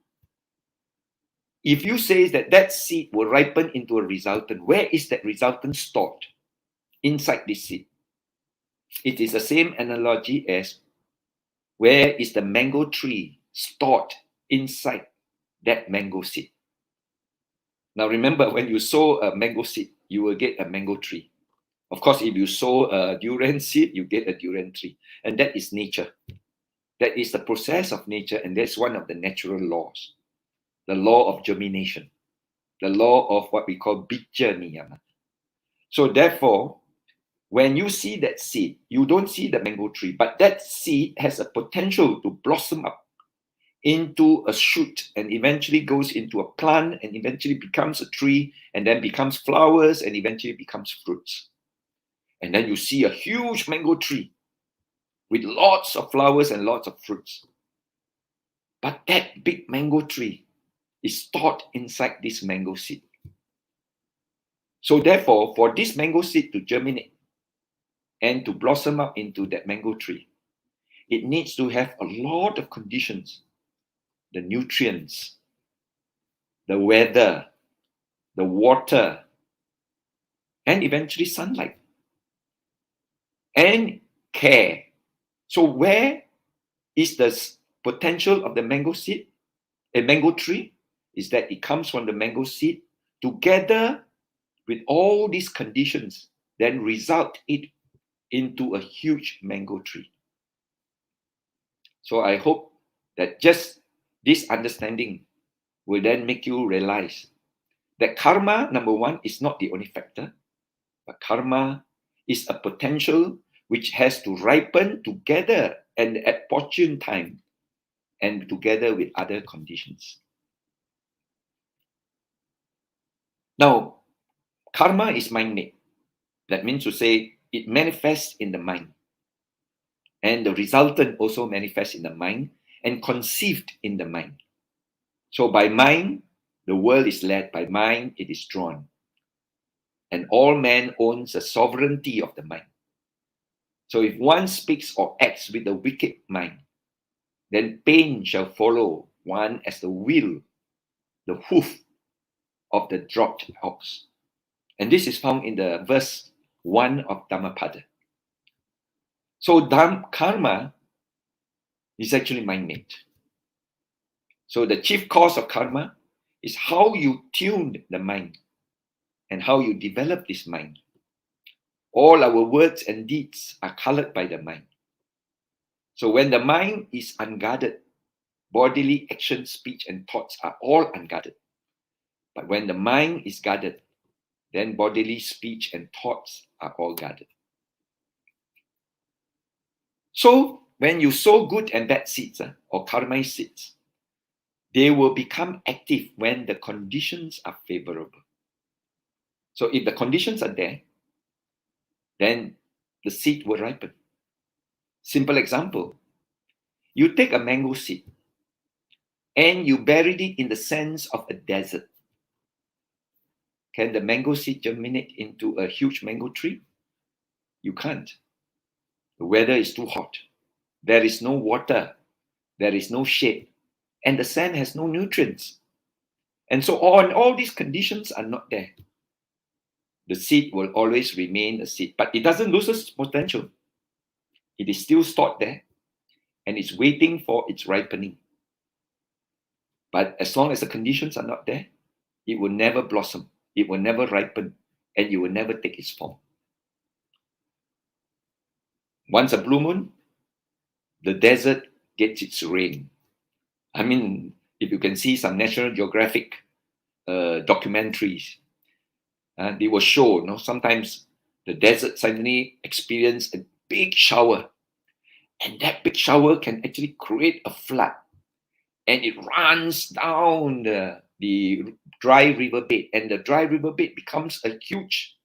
if you say that that seed will ripen into a resultant, where is that resultant stored? Inside this seed. It is the same analogy as where is the mango tree stored inside that mango seed. Now remember, when you sow a mango seed, you will get a mango tree. Of course, if you sow a durian seed, you get a durian tree. And that is nature. That is the process of nature, and that's one of the natural laws. The law of germination. The law of what we call bija niyama. So therefore, when you see that seed, you don't see the mango tree, but that seed has a potential to blossom up into a shoot and eventually goes into a plant and eventually becomes a tree and then becomes flowers and eventually becomes fruits. And then you see a huge mango tree with lots of flowers and lots of fruits. But that big mango tree is stored inside this mango seed. So therefore, for this mango seed to germinate and to blossom up into that mango tree, it needs to have a lot of conditions: the nutrients, the weather, the water, and eventually sunlight, and care. So where is the potential of the mango seed, a mango tree? Is that it comes from the mango seed together with all these conditions, then result it into a huge mango tree. So I hope that just this understanding will then make you realize that karma, number one, is not the only factor, but karma is a potential which has to ripen together and at opportune time and together with other conditions. Now, karma is mind-made. That means to say it manifests in the mind. And the resultant also manifests in the mind and conceived in the mind. So by mind, the world is led. By mind, it is drawn. And all man owns the sovereignty of the mind. So if one speaks or acts with a wicked mind, then pain shall follow one as the wheel, the hoof of the dropped ox. And this is found in the verse 1 of Dhammapada. So karma is actually mind-made. So the chief cause of karma is how you tune the mind and how you develop this mind. All our words and deeds are colored by the mind. So when the mind is unguarded, bodily action, speech, and thoughts are all unguarded. But when the mind is guarded, then bodily speech and thoughts are all guarded. So when you sow good and bad seeds or karmic seeds, they will become active when the conditions are favorable. So if the conditions are there, then the seed will ripen. Simple example, you take a mango seed and you buried it in the sands of a desert. Can the mango seed germinate into a huge mango tree? You can't. The weather is too hot. There is no water. There is no shade. And the sand has no nutrients. And so on, all these conditions are not there. The seed will always remain a seed, but it doesn't lose its potential. It is still stored there and it's waiting for its ripening. But as long as the conditions are not there, it will never blossom, it will never ripen, and you will never take its form. Once a blue moon, the desert gets its rain. I mean, if you can see some National Geographic documentaries, they will show, sometimes the desert suddenly experience a big shower, and that big shower can actually create a flood, and it runs down the dry riverbed, and the dry riverbed becomes a huge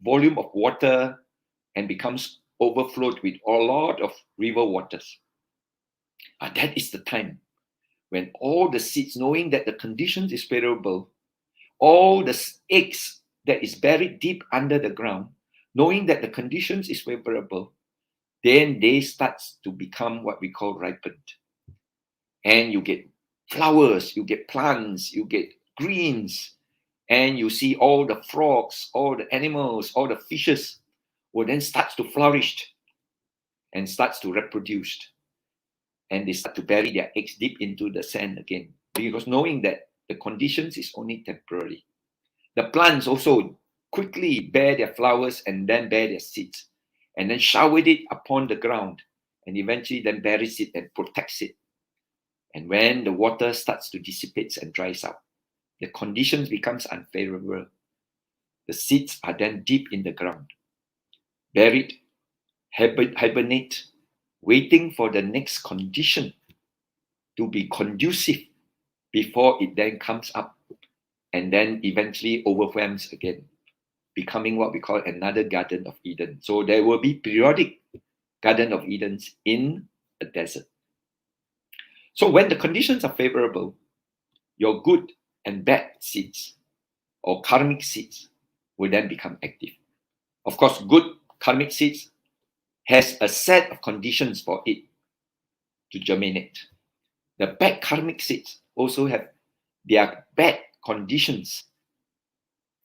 volume of water and becomes overflowed with a lot of river waters. That is the time when all the seeds, knowing that the conditions is favorable, all the eggs that is buried deep under the ground, knowing that the conditions is favorable, then they start to become what we call ripened. And you get flowers, you get plants, you get greens, and you see all the frogs, all the animals, all the fishes will then start to flourish and starts to reproduce. And they start to bury their eggs deep into the sand again, because knowing that the conditions is only temporary. The plants also quickly bear their flowers and then bear their seeds, and then shower it upon the ground, and eventually then buries it and protects it. And when the water starts to dissipate and dries out, the conditions becomes unfavorable. The seeds are then deep in the ground, buried, hibernate, waiting for the next condition to be conducive before it then comes up and then eventually overwhelms again, becoming what we call another Garden of Eden. So there will be periodic Garden of Edens in a desert. So when the conditions are favorable, your good and bad seeds or karmic seeds will then become active. Of course, good karmic seeds has a set of conditions for it to germinate. The bad karmic seeds also have their bad conditions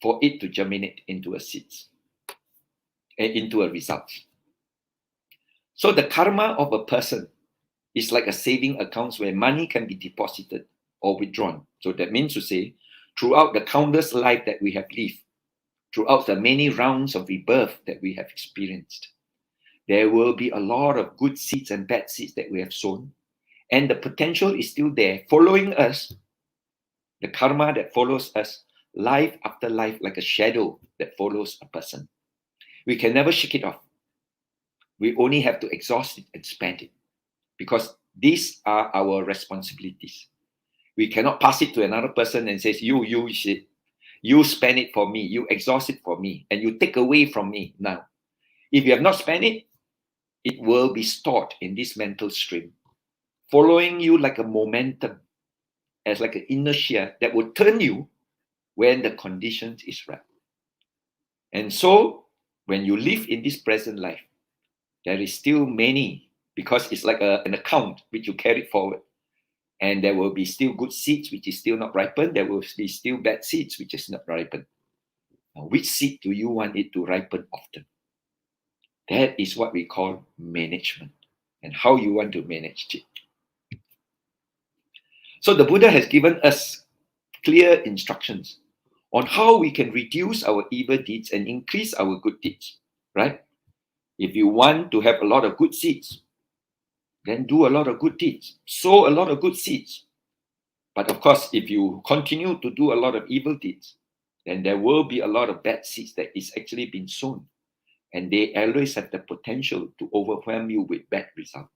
for it to germinate into a seeds, into a result. So the karma of a person is like a saving account where money can be deposited or withdrawn. So that means to say, throughout the countless life that we have lived, throughout the many rounds of rebirth that we have experienced, there will be a lot of good seeds and bad seeds that we have sown, and the potential is still there, following us. The karma that follows us life after life like a shadow that follows a person. We can never shake it off. We only have to exhaust it and spend it, because these are our responsibilities. We cannot pass it to another person and say, you spend it for me, you exhaust it for me, and you take away from me now. If you have not spent it, it will be stored in this mental stream, following you like a momentum, as like an inertia that will turn you when the conditions is right. And so, when you live in this present life, there is still many, because it's like an account which you carry forward. And there will be still good seeds which is still not ripened. There will be still bad seeds which is not ripened. Now, which seed do you want it to ripen often? That is what we call management, and how you want to manage it. So the Buddha has given us clear instructions on how we can reduce our evil deeds and increase our good deeds, right? If you want to have a lot of good seeds, then do a lot of good deeds, sow a lot of good seeds. But of course, if you continue to do a lot of evil deeds, then there will be a lot of bad seeds that is actually being sown. And they always have the potential to overwhelm you with bad results.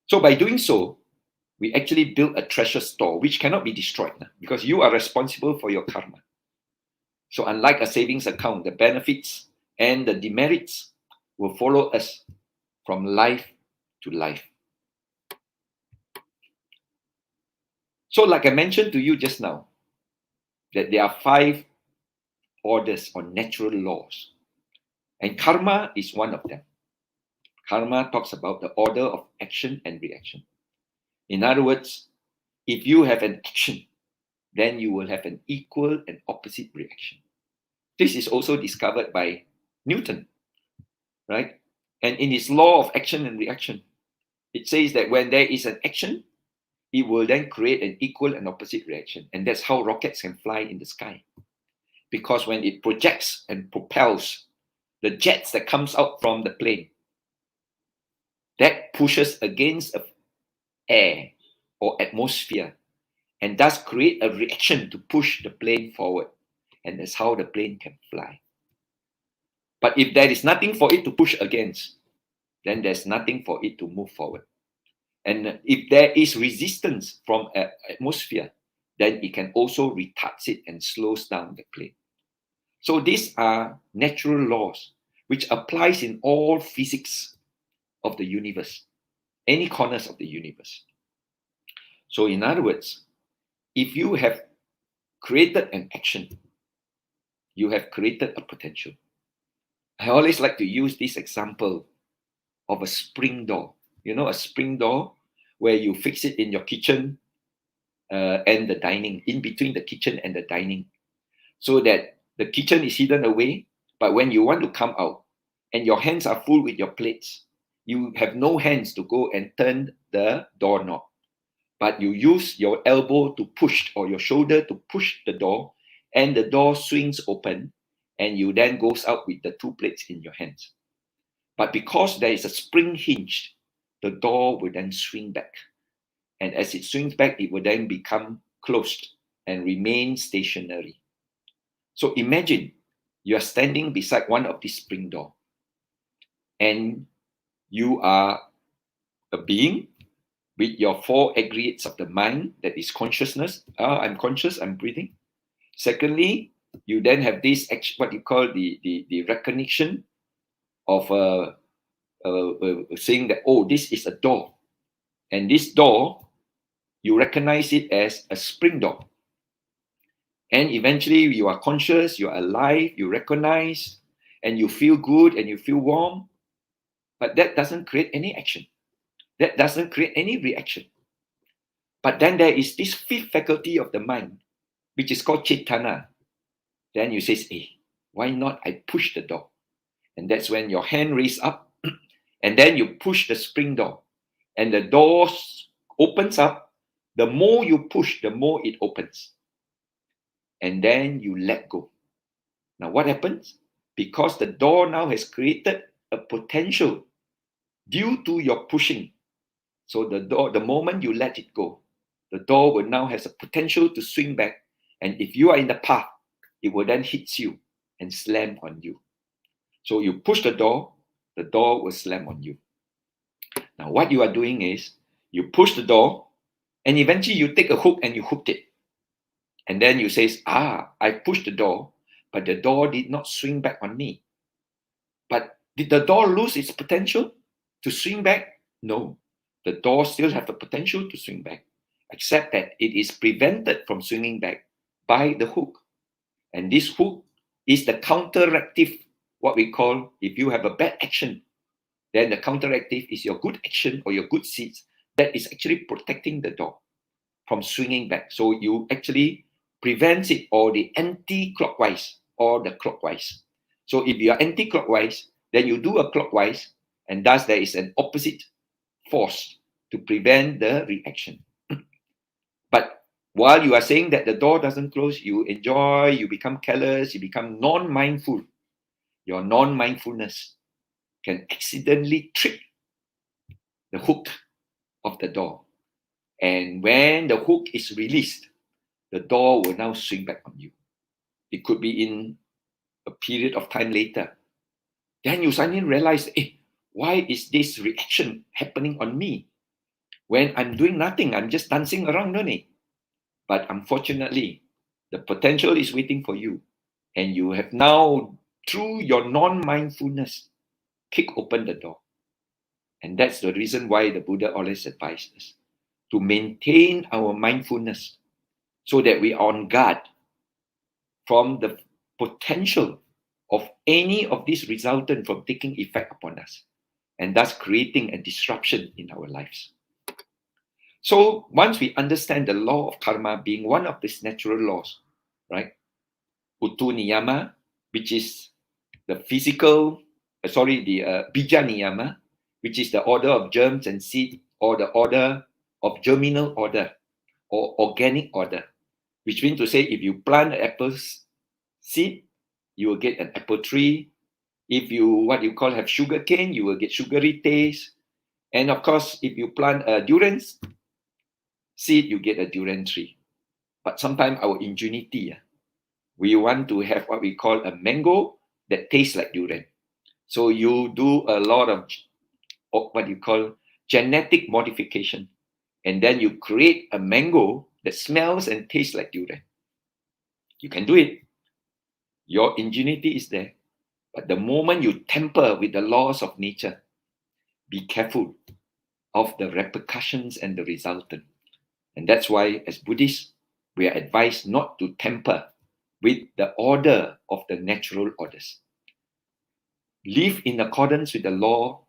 So by doing so, we actually build a treasure store which cannot be destroyed, because you are responsible for your karma. So unlike a savings account, the benefits and the demerits will follow us from life to life. So like I mentioned to you just now, that there are 5 orders or natural laws. And karma is one of them. Karma talks about the order of action and reaction. In other words, if you have an action, then you will have an equal and opposite reaction. This is also discovered by Newton, right? And in his law of action and reaction, it says that when there is an action, it will then create an equal and opposite reaction. And that's how rockets can fly in the sky. Because when it projects and propels the jets that comes out from the plane, that pushes against air or atmosphere, and thus create a reaction to push the plane forward. And that's how the plane can fly. But if there is nothing for it to push against, then there's nothing for it to move forward. And if there is resistance from an atmosphere, then it can also retards it and slows down the plane. So these are natural laws which applies in all physics of the universe, any corners of the universe. So in other words, if you have created an action, you have created a potential. I always like to use this example of a spring door. You know, a spring door where you fix it in your kitchen and the dining, in between the kitchen and the dining, so that the kitchen is hidden away, but when you want to come out and your hands are full with your plates, you have no hands to go and turn the doorknob, but you use your elbow to push or your shoulder to push the door, and the door swings open, and you then goes out with the 2 plates in your hands. But because there is a spring hinge, the door will then swing back. And as it swings back, it will then become closed and remain stationary. So imagine you are standing beside one of these spring doors, and you are a being with your 4 aggregates of the mind, that is consciousness. I'm conscious, I'm breathing. Secondly, you then have this, what you call the recognition of saying that, oh, this is a door. And this door, you recognize it as a spring door. And eventually you are conscious, you are alive, you recognize, and you feel good and you feel warm. But that doesn't create any action. That doesn't create any reaction. But then there is this 5th faculty of the mind, which is called Chaitana. Then you say, hey, why not I push the door? And that's when your hand raises up, and then you push the spring door, and the door opens up. The more you push, the more it opens. And then you let go. Now what happens? Because the door now has created a potential due to your pushing. So the door, the moment you let it go, the door will now has a potential to swing back. And if you are in the path, it will then hit you and slam on you. So you push the door will slam on you. Now what you are doing is, you push the door, and eventually you take a hook and you hooked it. And then you say, I pushed the door, but the door did not swing back on me. But did the door lose its potential to swing back? No. The door still has the potential to swing back, except that it is prevented from swinging back by the hook. And this hook is the counteractive, what we call, if you have a bad action, then the counteractive is your good action or your good seeds that is actually protecting the door from swinging back. So you actually prevent it, or the anti-clockwise or the clockwise. So if you are anti-clockwise, then you do a clockwise, and thus there is an opposite force to prevent the reaction. But while you are saying that the door doesn't close, you enjoy, you become careless, you become non-mindful. Your non-mindfulness can accidentally trip the hook of the door. And when the hook is released, the door will now swing back on you. It could be in a period of time later. Then you suddenly realize, why is this reaction happening on me? When I'm doing nothing, I'm just dancing around, only. But unfortunately, the potential is waiting for you. And you have now, through your non-mindfulness, kick open the door. And that's the reason why the Buddha always advised us to maintain our mindfulness so that we are on guard from the potential of any of these resultant from taking effect upon us, and thus creating a disruption in our lives. So once we understand the law of karma being one of these natural laws, right? Utu niyama, which is the physical, bija niyama, which is the order of germs and seed, or the order of germinal order, or organic order, which means to say, if you plant an apple seed, you will get an apple tree. If you, what you call, have sugar cane, you will get sugary taste. And of course, if you plant a durian seed, you get a durian tree. But sometimes our ingenuity, we want to have what we call a mango that tastes like durian. So you do a lot of what you call genetic modification. And then you create a mango that smells and tastes like durian. You can do it. Your ingenuity is there. But the moment you tamper with the laws of nature, be careful of the repercussions and the resultant. And that's why, as Buddhists, we are advised not to tamper with the order of the natural orders. Live in accordance with the law,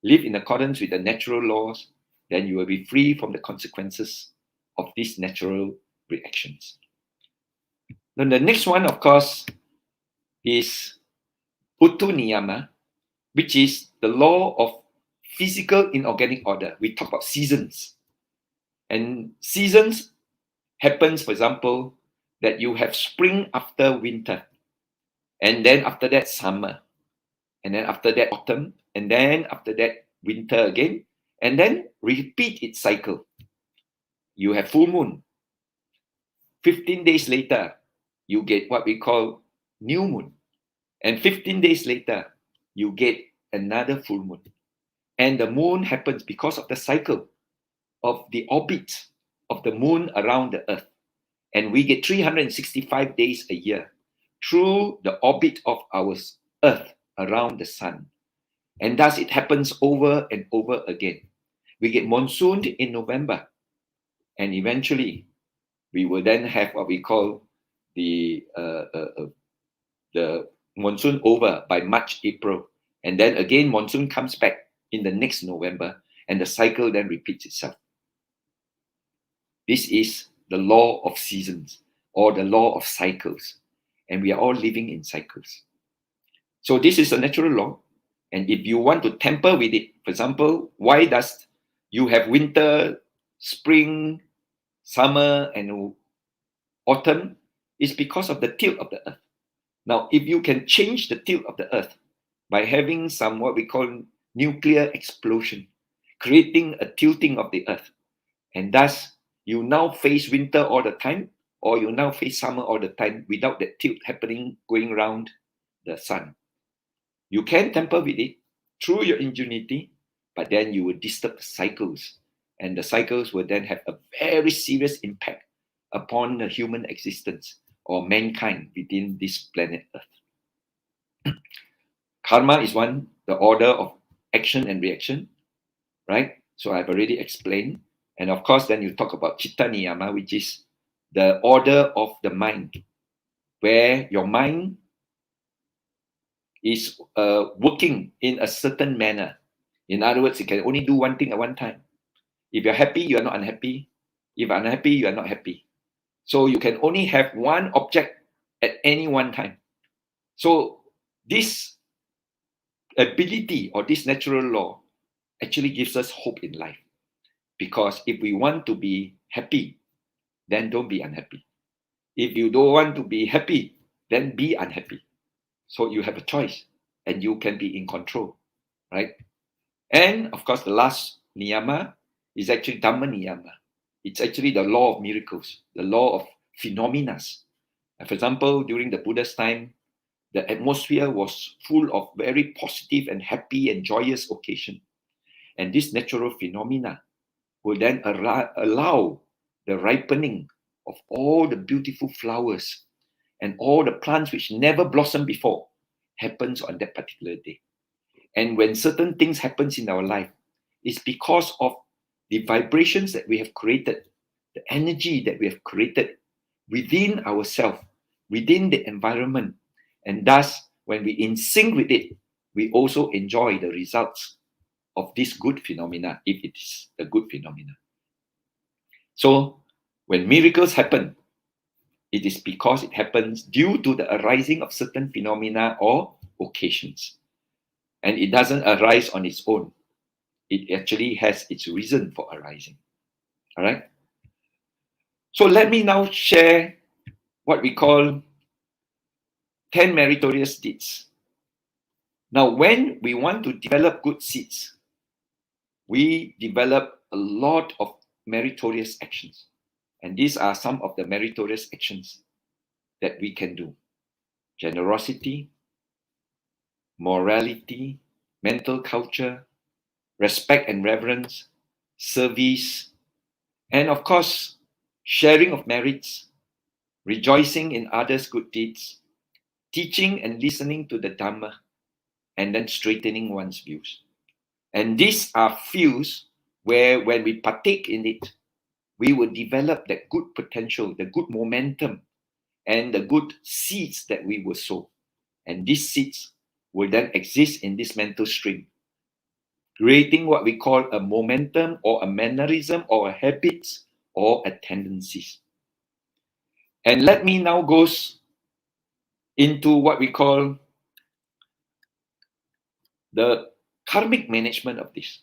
live in accordance with the natural laws, then you will be free from the consequences of these natural reactions. Then the next one, of course, is Utu Niyama, which is the law of physical inorganic order. We talk about seasons. And seasons happens, for example, that you have spring after winter, and then after that summer, and then after that autumn, and then after that winter again, and then repeat its cycle. You have full moon. 15 days later, you get what we call new moon. And 15 days later, you get another full moon. And the moon happens because of the cycle of the orbit of the moon around the earth. And we get 365 days a year through the orbit of our earth around the sun. And thus it happens over and over again. We get monsoon in November. And eventually, we will then have what we call the monsoon over by March, April. And then again, monsoon comes back in the next November, and the cycle then repeats itself. This is the law of seasons, or the law of cycles. And we are all living in cycles. So this is a natural law. And if you want to tamper with it, for example, why does you have winter, spring, summer, and autumn? It's because of the tilt of the earth. Now, if you can change the tilt of the earth by having some what we call nuclear explosion, creating a tilting of the earth, and thus You now face winter all the time, or you now face summer all the time without that tilt happening going around the sun. You can tamper with it through your ingenuity, but then you will disturb the cycles, and the cycles will then have a very serious impact upon the human existence or mankind within this planet Earth. Karma is one, the order of action and reaction, right? So I've already explained. And of course, then you talk about Chitta Niyama, which is the order of the mind, where your mind is working in a certain manner. In other words, you can only do one thing at one time. If you're happy, you are not unhappy. If you're unhappy, you are not happy. So you can only have one object at any one time. So this ability or this natural law actually gives us hope in life. Because if we want to be happy, then don't be unhappy. If you don't want to be happy, then be unhappy. So you have a choice and you can be in control, right? And of course, the last niyama is actually Dhamma niyama. It's actually the law of miracles, the law of phenomena. For example, during the Buddha's time, the atmosphere was full of very positive and happy and joyous occasion. And this natural phenomena will then allow the ripening of all the beautiful flowers and all the plants which never blossomed before happens on that particular day. And when certain things happens in our life, it's because of the vibrations that we have created, the energy that we have created within ourselves, within the environment. And thus, when we in sync with it, we also enjoy the results of this good phenomena, if it is a good phenomena. So, when miracles happen, it is because it happens due to the arising of certain phenomena or occasions. And it doesn't arise on its own. It actually has its reason for arising. All right? So let me now share what we call 10 meritorious deeds. Now, when we want to develop good seeds, we develop a lot of meritorious actions. And these are some of the meritorious actions that we can do. Generosity, morality, mental culture, respect and reverence, service, and of course, sharing of merits, rejoicing in others' good deeds, teaching and listening to the Dhamma, and then straightening one's views. And these are fields where when we partake in it, we will develop that good potential, the good momentum, and the good seeds that we will sow. And these seeds will then exist in this mental stream, creating what we call a momentum or a mannerism or a habits or a tendencies. And let me now go into what we call the karmic management of this.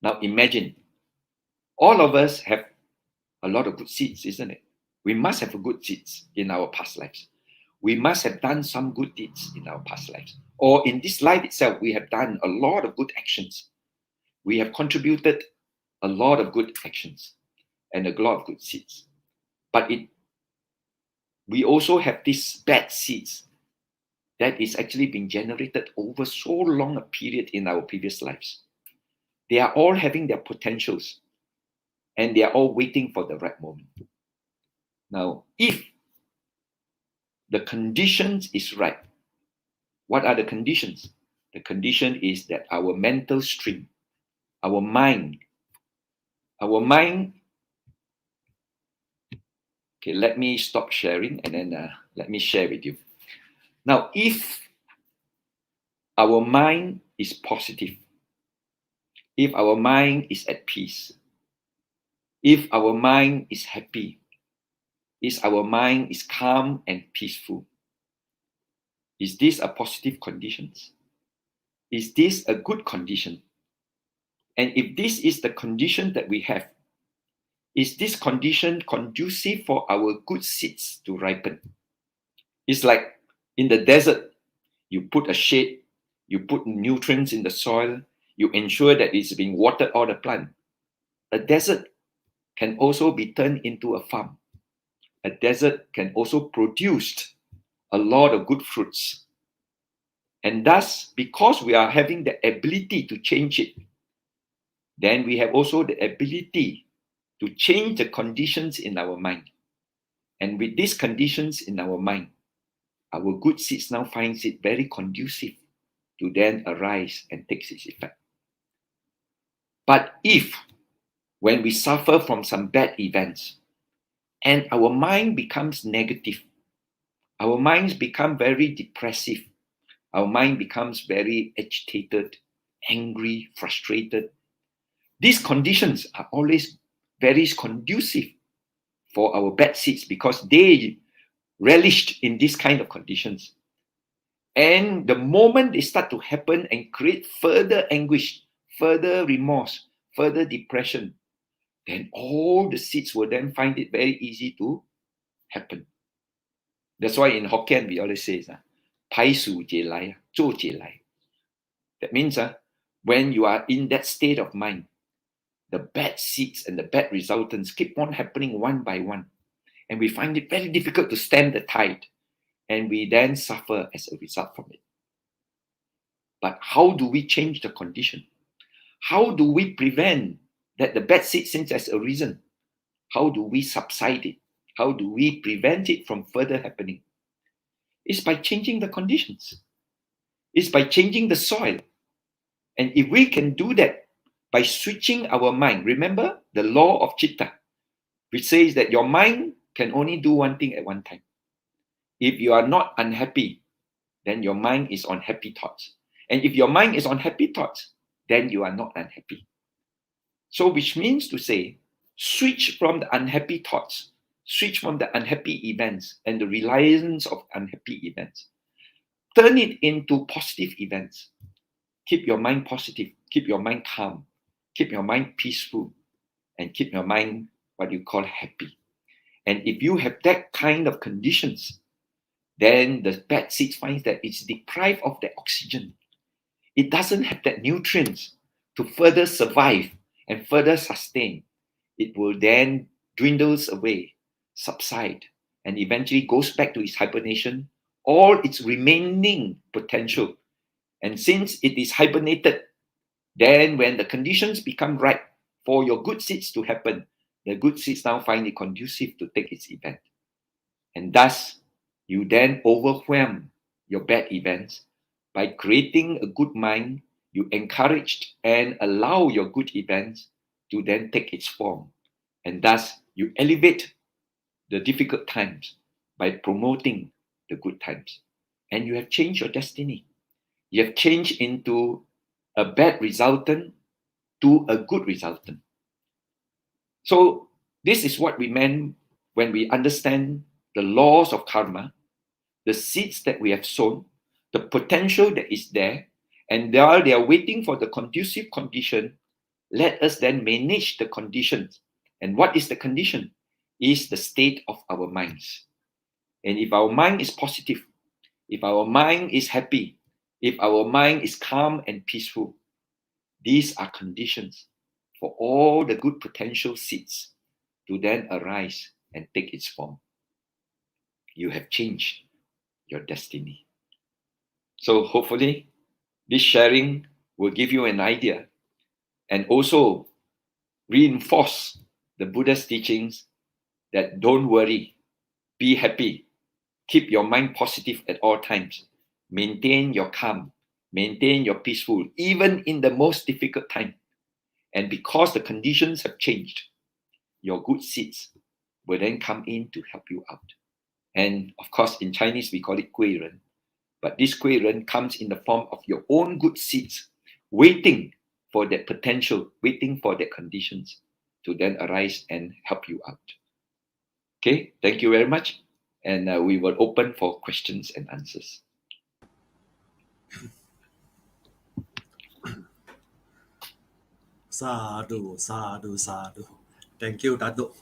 Now imagine, all of us have a lot of good seeds, isn't it? We must have good seeds in our past lives. We must have done some good deeds in our past lives. Or in this life itself, we have done a lot of good actions. We have contributed a lot of good actions and a lot of good seeds. But we also have these bad seeds that is actually being generated over so long a period in our previous lives. They are all having their potentials and they are all waiting for the right moment. Now, if the conditions is right, what are the conditions? The condition is that our mental stream, our mind, okay, let me stop sharing and then let me share with you. Now, if our mind is positive, if our mind is at peace, if our mind is happy, if our mind is calm and peaceful, is this a positive condition? Is this a good condition? And if this is the condition that we have, is this condition conducive for our good seeds to ripen? It's like in the desert, you put a shade, you put nutrients in the soil, you ensure that it's being watered all the plant. A desert can also be turned into a farm. A desert can also produce a lot of good fruits. And thus, because we are having the ability to change it, then we have also the ability to change the conditions in our mind. And with these conditions in our mind, our good seeds now finds it very conducive to then arise and takes its effect. But if, when we suffer from some bad events, and our mind becomes negative, our minds become very depressive, our mind becomes very agitated, angry, frustrated, these conditions are always very conducive for our bad seeds because they relished in this kind of conditions. And the moment they start to happen and create further anguish, further remorse, further depression, then all the seeds will then find it very easy to happen. That's why in Hokkien we always say, "Pai su jie lai, zhou jie lai." That means when you are in that state of mind, the bad seeds and the bad resultants keep on happening one by one. And we find it very difficult to stem the tide. And we then suffer as a result from it. But how do we change the condition? How do we prevent that the bad seed since as a reason? How do we subside it? How do we prevent it from further happening? It's by changing the conditions. It's by changing the soil. And if we can do that by switching our mind, remember the law of chitta, which says that your mind can only do one thing at one time. If you are not unhappy, then your mind is on happy thoughts. And if your mind is on happy thoughts, then you are not unhappy. So which means to say, switch from the unhappy thoughts, switch from the unhappy events and the reliance of unhappy events. Turn it into positive events. Keep your mind positive, keep your mind calm, keep your mind peaceful, and keep your mind what you call happy. And if you have that kind of conditions, then the bad seed finds that it's deprived of the oxygen. It doesn't have that nutrients to further survive and further sustain. It will then dwindles away, subside, and eventually goes back to its hibernation, all its remaining potential. And since it is hibernated, then when the conditions become right for your good seeds to happen, the good seeds now find it conducive to take its event. And thus, you then overwhelm your bad events by creating a good mind. You encouraged and allow your good events to then take its form. And thus, you elevate the difficult times by promoting the good times. And you have changed your destiny. You have changed into a bad resultant to a good resultant. So this is what we meant when we understand the laws of karma, the seeds that we have sown, the potential that is there, and while they are waiting for the conducive condition, let us then manage the conditions. And what is the condition? Is the state of our minds. And if our mind is positive, if our mind is happy, if our mind is calm and peaceful, these are conditions for all the good potential seeds to then arise and take its form. You have changed your destiny. So hopefully this sharing will give you an idea and also reinforce the Buddha's teachings that don't worry, be happy, keep your mind positive at all times, maintain your calm, maintain your peaceful, even in the most difficult time. And because the conditions have changed, your good seeds will then come in to help you out. And of course, in Chinese, we call it 贵人. But this 贵人 comes in the form of your own good seeds, waiting for that potential, waiting for the conditions to then arise and help you out. Okay, thank you very much. And we will open for questions and answers. Sadhu, sadhu, sadhu. Thank you, Dato.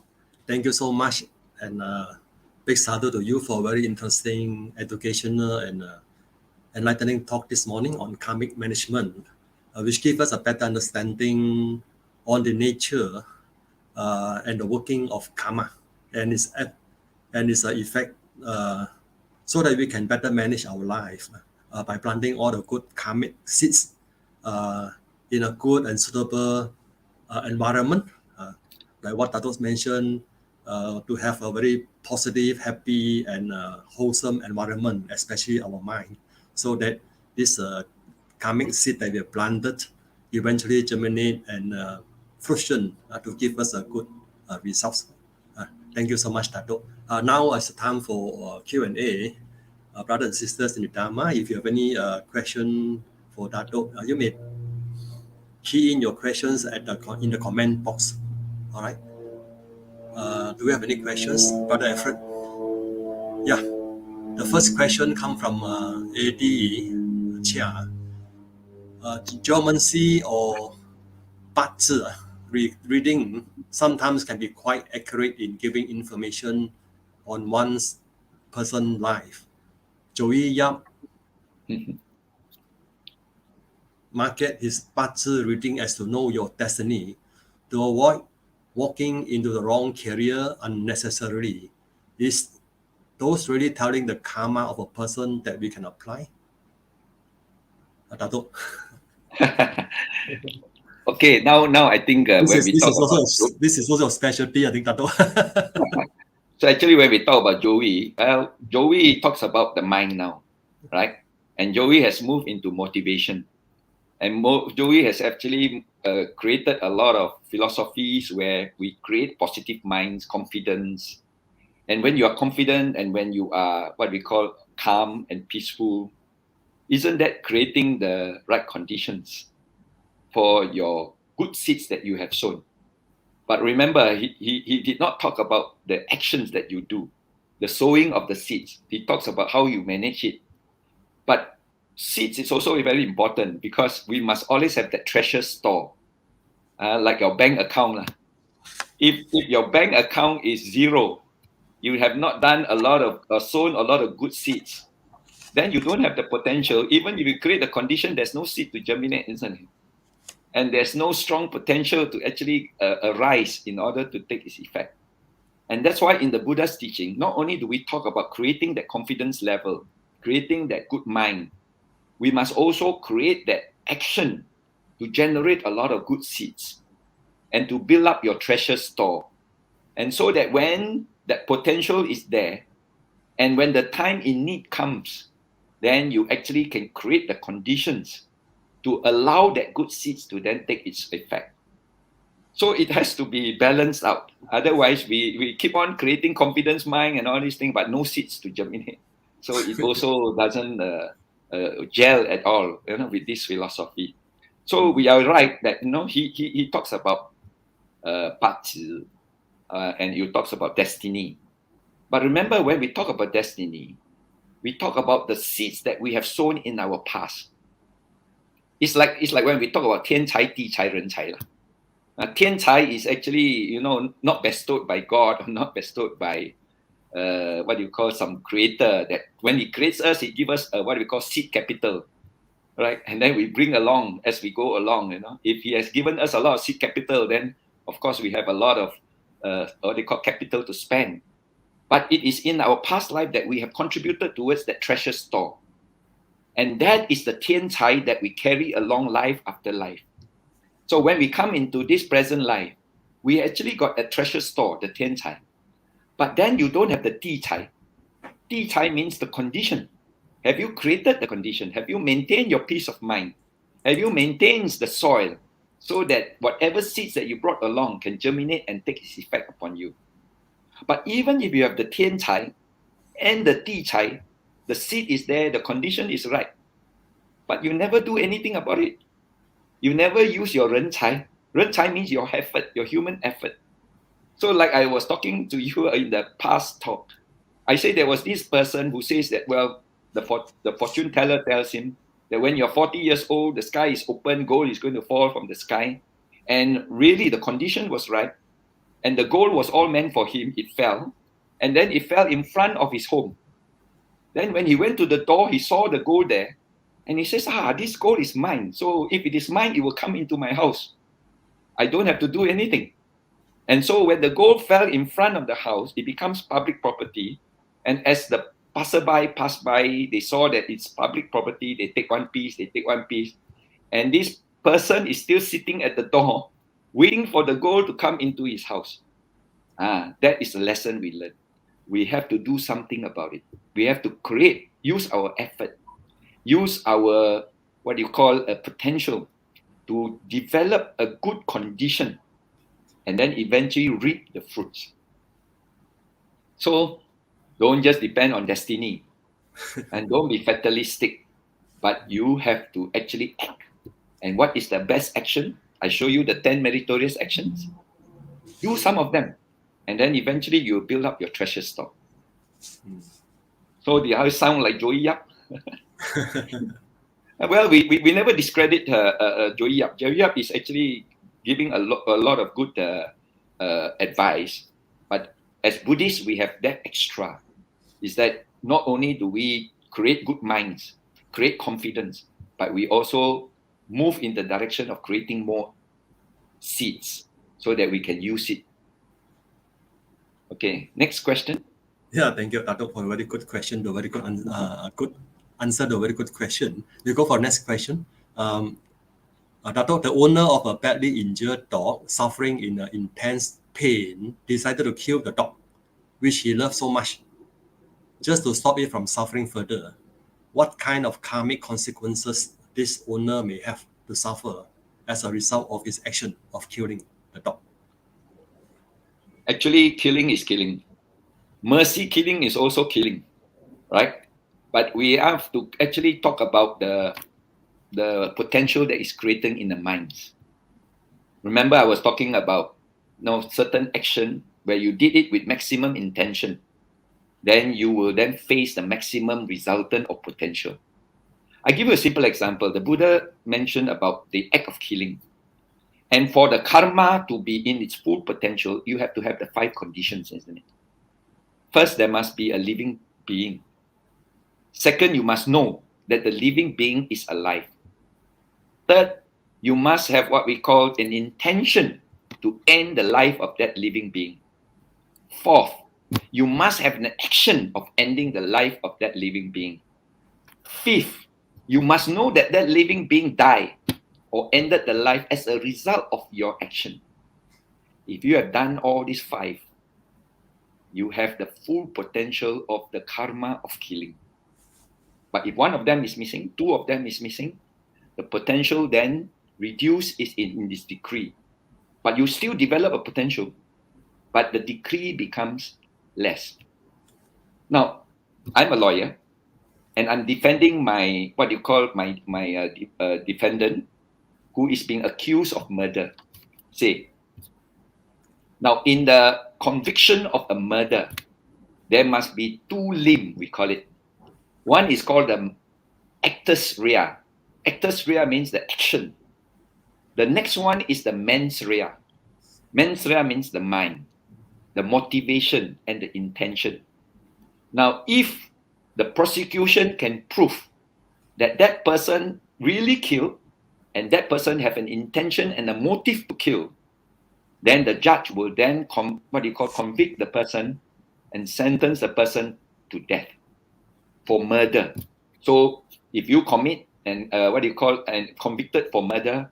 Thank you so much. And big sadhu to you for very interesting, educational, and enlightening talk this morning on karmic management, which gives us a better understanding on the nature and the working of karma and its effect, so that we can better manage our life by planting all the good karmic seeds in a good and suitable environment, like what Dato mentioned, to have a very positive, happy, and wholesome environment, especially our mind, so that this karmic seed that we have planted eventually germinate and fruition to give us a good results. Thank you so much, Dato. Now it's time for Q&A. Brothers and sisters in the Dharma, if you have any question for Dato, you may key in your questions in the comment box. All right. Do we have any questions, Brother Alfred? Yeah. The first question comes from A.D. Chia. Geomancy or 八字 reading sometimes can be quite accurate in giving information on one's person's life. Joey Yap market his 八字 reading as to know your destiny to avoid walking into the wrong career unnecessarily. Is those really telling the karma of a person that we can apply? Dato. Okay, now I think this is also a specialty, I think, Dato. So actually, when we talk about Joey, Joey talks about the mind now, right? And Joey has moved into motivation. And Joey has actually created a lot of philosophies where we create positive minds, confidence. And when you are confident and when you are what we call calm and peaceful, isn't that creating the right conditions for your good seeds that you have sown? But remember, he did not talk about the actions that you do, the sowing of the seeds. He talks about how you manage it. But seeds is also very important because we must always have that treasure store, like your bank account. If your bank account is zero, you have not done a lot of, sown a lot of good seeds, then you don't have the potential. Even if you create a condition, there's no seed to germinate, isn't it? And there's no strong potential to actually arise in order to take its effect. And that's why in the Buddha's teaching, not only do we talk about creating that confidence level, creating that good mind, we must also create that action to generate a lot of good seeds and to build up your treasure store. And so that when that potential is there, and when the time in need comes, then you actually can create the conditions to allow that good seeds to then take its effect. So it has to be balanced out. Otherwise, we keep on creating confidence mind and all these things, but no seeds to germinate. So it also doesn't gel at all, with this philosophy. So we are right that he talks about 八字, and he talks about destiny. But remember, when we talk about destiny, we talk about the seeds that we have sown in our past. It's like when we talk about 天才地才人才啦. 天才 is actually, not bestowed by God or not bestowed by what you call some creator, that when he creates us, he gives us what we call seed capital, right? And then we bring along as we go along, If he has given us a lot of seed capital, then of course we have a lot of what they call capital to spend. But it is in our past life that we have contributed towards that treasure store. And that is the 天才 that we carry along life after life. So when we come into this present life, we actually got a treasure store, the 天才. But then you don't have the 地才. 地才 means the condition. Have you created the condition? Have you maintained your peace of mind? Have you maintained the soil so that whatever seeds that you brought along can germinate and take its effect upon you? But even if you have the 天才 and the 地才, the seed is there, the condition is right, but you never do anything about it. You never use your 人才. 人才 means your effort, your human effort. So like I was talking to you in the past talk, I say there was this person who says that, well, the fortune teller tells him that when you're 40 years old, the sky is open, gold is going to fall from the sky. And really the condition was right. And the gold was all meant for him. It fell. And then it fell in front of his home. Then when he went to the door, he saw the gold there. And he says, this gold is mine. So if it is mine, it will come into my house. I don't have to do anything. And so when the gold fell in front of the house, it becomes public property. And as the passerby passed by, they saw that it's public property. They take one piece, they take one piece. And this person is still sitting at the door, waiting for the gold to come into his house. That is the lesson we learned. We have to do something about it. We have to create, use our effort, use our, what you call a potential to develop a good condition and then eventually reap the fruits. So don't just depend on destiny and don't be fatalistic, but you have to actually act. And what is the best action? I show you the 10 meritorious actions. Do some of them. And then eventually you build up your treasure stock. So do I sound like Joey Yap? Well, we never discredit Joey Yap. Joey Yap is actually giving a lot of good advice. But as Buddhists, we have that extra. Is that not only do we create good minds, create confidence, but we also move in the direction of creating more seeds so that we can use it. Okay, next question. Yeah, thank you, Dato, for a very good question. The very good, good answer. The very good question. We go for next question. Dato, the owner of a badly injured dog suffering in intense pain decided to kill the dog, which he loved so much, just to stop it from suffering further. What kind of karmic consequences this owner may have to suffer as a result of his action of killing the dog? Actually, killing is killing. Mercy killing is also killing, right? But we have to actually talk about the potential that is created in the minds. Remember, I was talking about certain action where you did it with maximum intention. Then you will then face the maximum resultant of potential. I give you a simple example. The Buddha mentioned about the act of killing. And for the karma to be in its full potential, you have to have the 5 conditions, isn't it? First, there must be a living being. Second, you must know that the living being is alive. Third, you must have what we call an intention to end the life of that living being. Fourth, you must have an action of ending the life of that living being. Fifth, you must know that that living being died or ended the life as a result of your action. If you have done all these 5, you have the full potential of the karma of killing. But if one of them is missing, 2 of them is missing, the potential then reduced is in this decree. But you still develop a potential, but the decree becomes less. Now, I'm a lawyer, and I'm defending my, what you call my defendant, who is being accused of murder. Say, now in the conviction of a murder, there must be 2 limbs, we call it. One is called the actus rea. Actus rea means the action. The next one is the mens rea. Mens rea means the mind, the motivation and the intention. Now, if the prosecution can prove that that person really killed and that person have an intention and a motive to kill, then the judge will then convict the person and sentence the person to death for murder. So if you commit and convicted for murder,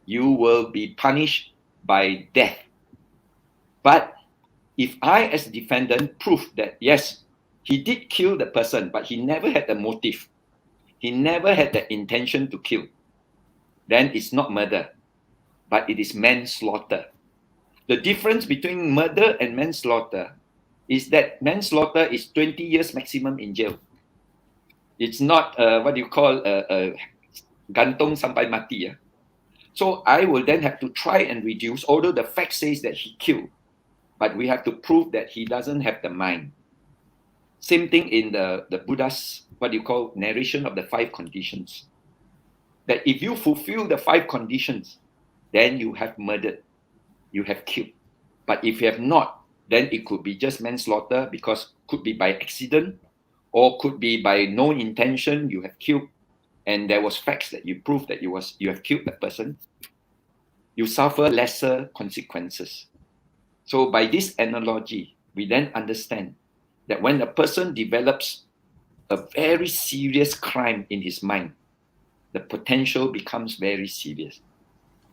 you will be punished by death. But if I as defendant prove that yes, he did kill the person, but he never had the motive, he never had the intention to kill, then it's not murder, but it is manslaughter. The difference between murder and manslaughter is that manslaughter is 20 years maximum in jail. It's not gantung sampai mati. Yeah? So I will then have to try and reduce, although the fact says that he killed, but we have to prove that he doesn't have the mind. Same thing in the Buddha's, narration of the 5 conditions. That if you fulfill the 5 conditions, then you have murdered, you have killed. But if you have not, then it could be just manslaughter, because could be by accident, or could be by no intention, you have killed, and there was facts that you prove that you have killed that person. You suffer lesser consequences. So by this analogy, we then understand that when a person develops a very serious crime in his mind, the potential becomes very serious.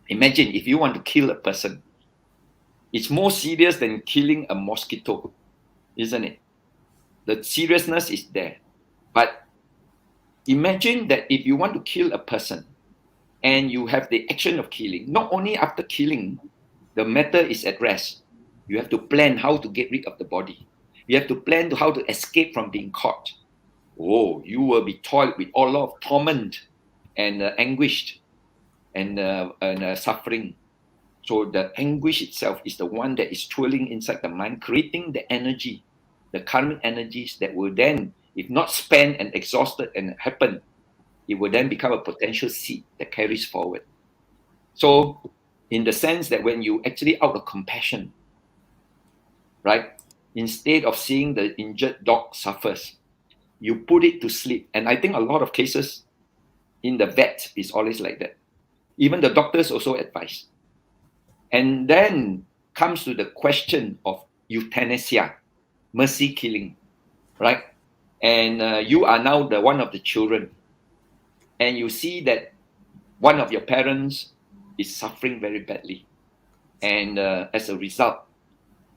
Imagine if you want to kill a person, it's more serious than killing a mosquito, isn't it? The seriousness is there. But imagine that if you want to kill a person and you have the action of killing, not only after killing, the matter is at rest. You have to plan how to get rid of the body. You have to plan how to escape from being caught. Oh, you will be toiled with all of torment and anguish and suffering. So the anguish itself is the one that is twirling inside the mind, creating the energy, the karmic energies that will then, if not spent and exhausted and happen, it will then become a potential seed that carries forward. So in the sense that when you actually out of compassion, right, instead of seeing the injured dog suffers, you put it to sleep. And I think a lot of cases in the vet is always like that. Even the doctors also advise. And then comes to the question of euthanasia, mercy killing, right? And you are now the one of the children, and you see that one of your parents is suffering very badly, and as a result,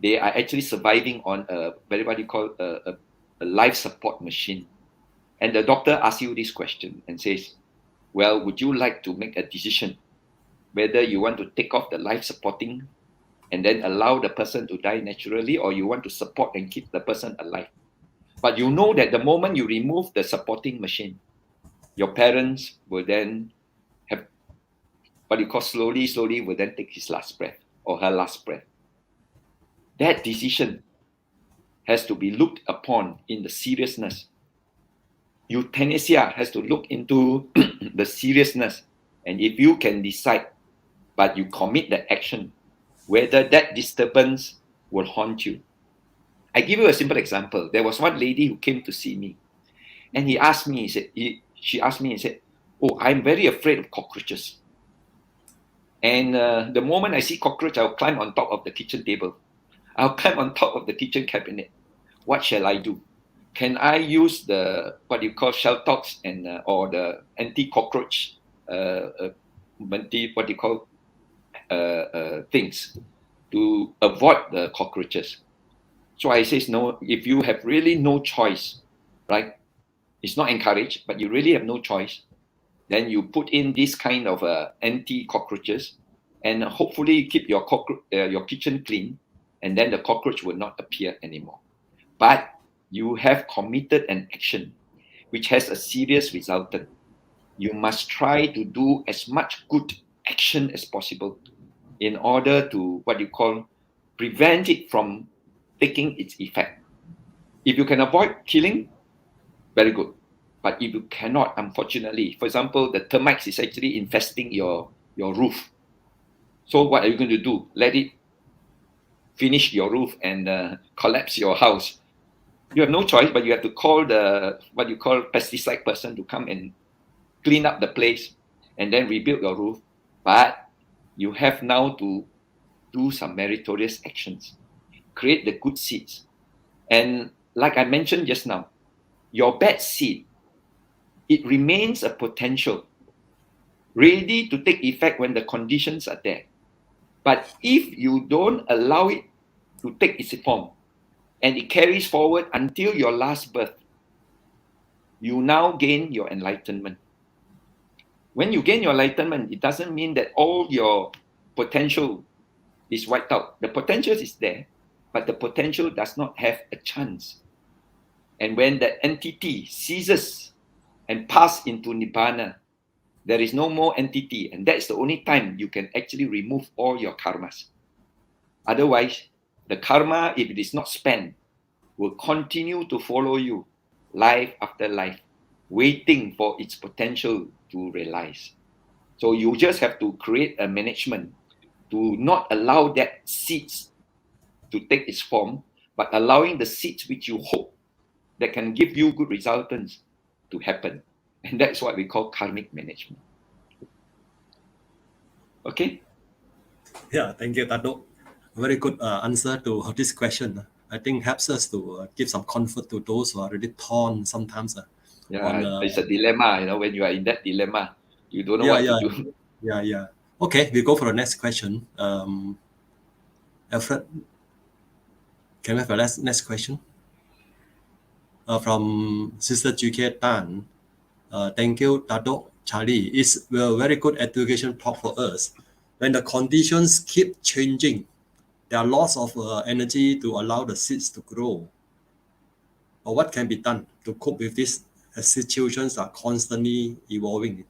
they are actually surviving on a very what you call a life support machine. And the doctor asks you this question and says, well, would you like to make a decision whether you want to take off the life supporting and then allow the person to die naturally, or you want to support and keep the person alive? But you know that the moment you remove the supporting machine, your parents will then have what you call slowly will then take his last breath or her last breath. That decision has to be looked upon in the seriousness. Euthanasia has to look into the seriousness. And if you can decide, but you commit the action, whether that disturbance will haunt you. I give you a simple example. There was one lady who came to see me, and she asked me and said, oh, I'm very afraid of cockroaches. And the moment I see cockroach, I'll climb on top of the kitchen table. I'll climb on top of the kitchen cabinet. What shall I do? Can I use the what you call shell tox and or the anti-cockroach things to avoid the cockroaches? So I says, no, if you have really no choice, right? It's not encouraged, but you really have no choice. Then you put in this kind of anti-cockroaches, and hopefully keep your kitchen clean, and then the cockroach will not appear anymore. But you have committed an action which has a serious resultant. You must try to do as much good action as possible in order to what you call prevent it from taking its effect. If you can avoid killing, very good. But if you cannot, unfortunately, for example, the termites is actually infesting your roof. So what are you going to do? Let it finish your roof and collapse your house. You have no choice, but you have to call the what you call pesticide person to come and clean up the place and then rebuild your roof. But you have now to do some meritorious actions. Create the good seeds. And like I mentioned just now, your bad seed, it remains a potential, ready to take effect when the conditions are there. But if you don't allow it to take its form, and it carries forward until your last birth, you now gain your enlightenment. When you gain your enlightenment, it doesn't mean that all your potential is wiped out. The potential is there, but the potential does not have a chance. And when that entity ceases and passes into Nibbana, there is no more entity, and that's the only time you can actually remove all your karmas. Otherwise, the karma, if it is not spent, will continue to follow you life after life, waiting for its potential to realize. So you just have to create a management to not allow that seeds to take its form, but allowing the seeds which you hope that can give you good resultants to happen. And that's what we call karmic management. Okay? Yeah, thank you, Dato'. very good answer to this question. I think helps us to give some comfort to those who are really torn sometimes. It's a dilemma, when you are in that dilemma, you don't know Yeah, what yeah. to do. Yeah. Okay, we go for the next question. Alfred, can we have the next question? From Sister GK Tan. Thank you, Tato Charlie. It's a very good education talk for us. When the conditions keep changing, there are lots of energy to allow the seeds to grow. Or what can be done to cope with this as situations are constantly evolving?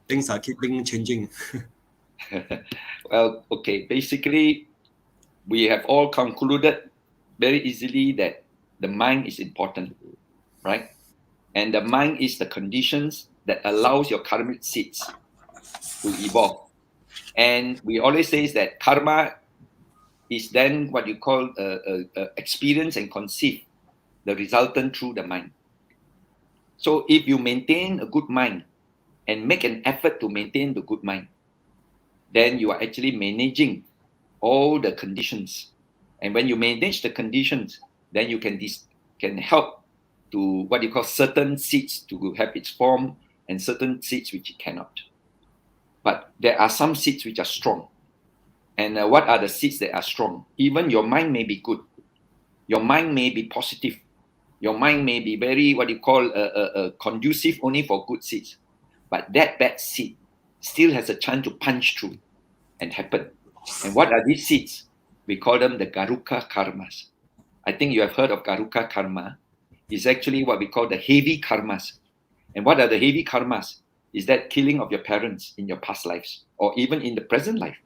Things are keeping changing. Well, okay, basically, we have all concluded very easily that the mind is important, right? And the mind is the conditions that allows your karmic seeds to evolve. And we always say that karma is then what you call experience and conceive the resultant through the mind. So if you maintain a good mind and make an effort to maintain the good mind, then you are actually managing all the conditions. And when you manage the conditions, then you can help to what you call certain seeds to have its form and certain seeds which it cannot. But there are some seeds which are strong. And what are the seeds that are strong? Even your mind may be good. Your mind may be positive. Your mind may be very, what you call, conducive only for good seeds. But that bad seed still has a chance to punch through and happen. And what are these seeds? We call them the Garuka karmas. I think you have heard of Garuka karma. It's actually what we call the heavy karmas. And what are the heavy karmas? Is that killing of your parents in your past lives or even in the present life?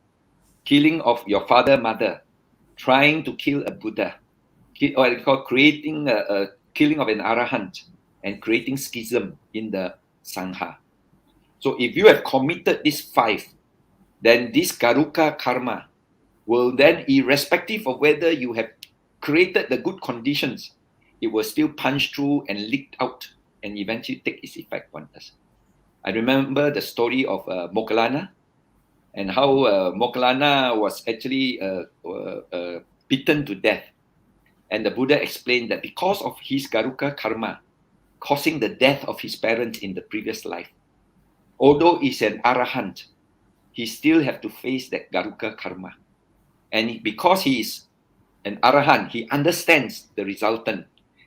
Killing of your father, mother, trying to kill a Buddha, or they call creating a killing of an Arahant and creating schism in the Sangha. So if you have committed these 5, then this Garuka karma will then, irrespective of whether you have created the good conditions, it will still punch through and leak out and eventually take its effect on us. I remember the story of Moggallana and how Moggallana was actually beaten to death. And the Buddha explained that because of his Garuka karma, causing the death of his parents in the previous life, although he's an Arahant, he still have to face that Garuka karma. And because he is an Arahant, he understands the resultant.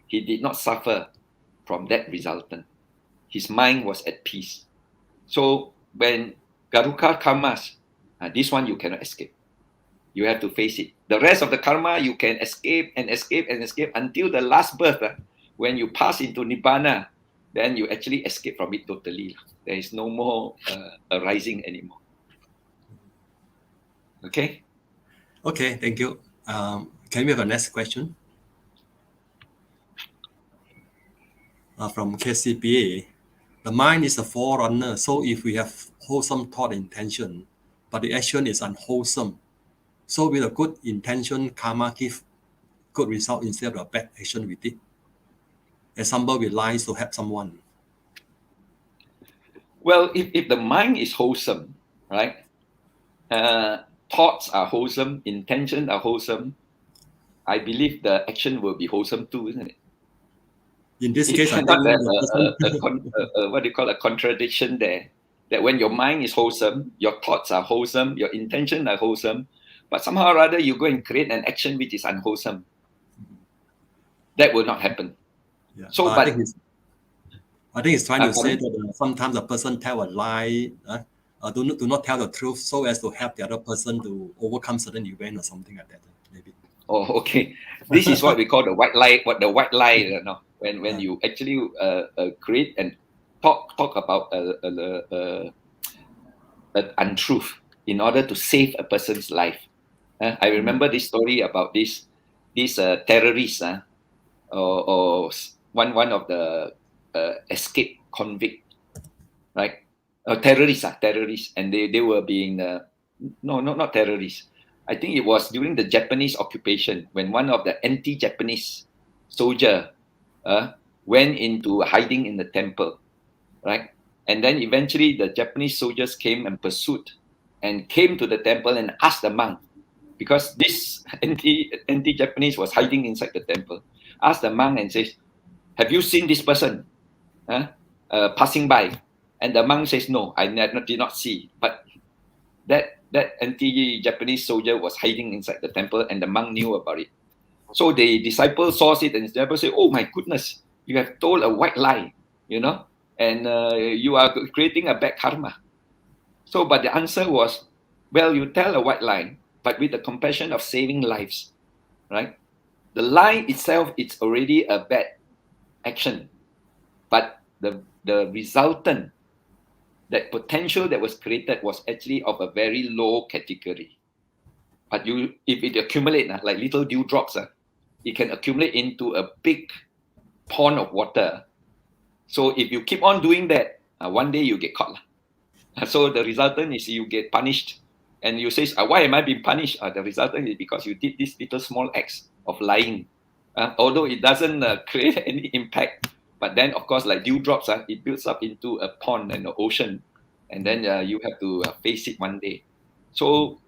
He did not suffer from that resultant. His mind was at peace. So when Garuka karmas, this one you cannot escape. You have to face it. The rest of the karma, you can escape and escape and escape until the last birth. When you pass into Nibbana, then you actually escape from it totally. There is no more arising anymore. Okay? Okay, thank you. Can we have a next question? From KCPA. The mind is a forerunner, so if we have wholesome thought intention, but the action is unwholesome, so with a good intention, karma give good result instead of a bad action we did. Example, we lie to help someone. Well, if the mind is wholesome, right? Thoughts are wholesome, intentions are wholesome, I believe the action will be wholesome too, isn't it? In this case, I not think what do you call a contradiction there? That when your mind is wholesome, your thoughts are wholesome, your intentions are wholesome, but somehow or other you go and create an action which is unwholesome. That will not happen. Yeah, so, I think he's trying to say that sometimes a person tell a lie, do not tell the truth, so as to help the other person to overcome certain event or something like that. Maybe. Oh, okay. This is what we call the white lie. What the white lie? You know, when you actually create and talk about an untruth in order to save a person's life. I remember this story about this terrorist, or one of the escape convict, right? Terrorists, and they were being not terrorists. I think it was during the Japanese occupation when one of the anti-Japanese soldier went into hiding in the temple, right? And then eventually the Japanese soldiers came and pursued and came to the temple and asked the monk, because this anti-Japanese was hiding inside the temple. Asked the monk and says, "Have you seen this person passing by?" And the monk says, "No, I did not see." But that anti-Japanese soldier was hiding inside the temple, and the monk knew about it. So the disciple saw it, and the disciple said, "Oh my goodness, you have told a white lie, and you are creating a bad karma." So, but the answer was, well, you tell a white lie, but with the compassion of saving lives, right? The lie itself, it's already a bad action, but the resultant, that potential that was created was actually of a very low category. But if it accumulates, like little dewdrops, it can accumulate into a big pond of water. So if you keep on doing that, one day you get caught. So the resultant is you get punished. And you say, why am I being punished? The resultant is because you did this little small acts of lying. Although it doesn't create any impact. But then, of course, like dewdrops, it builds up into a pond and an ocean. And then you have to face it one day. So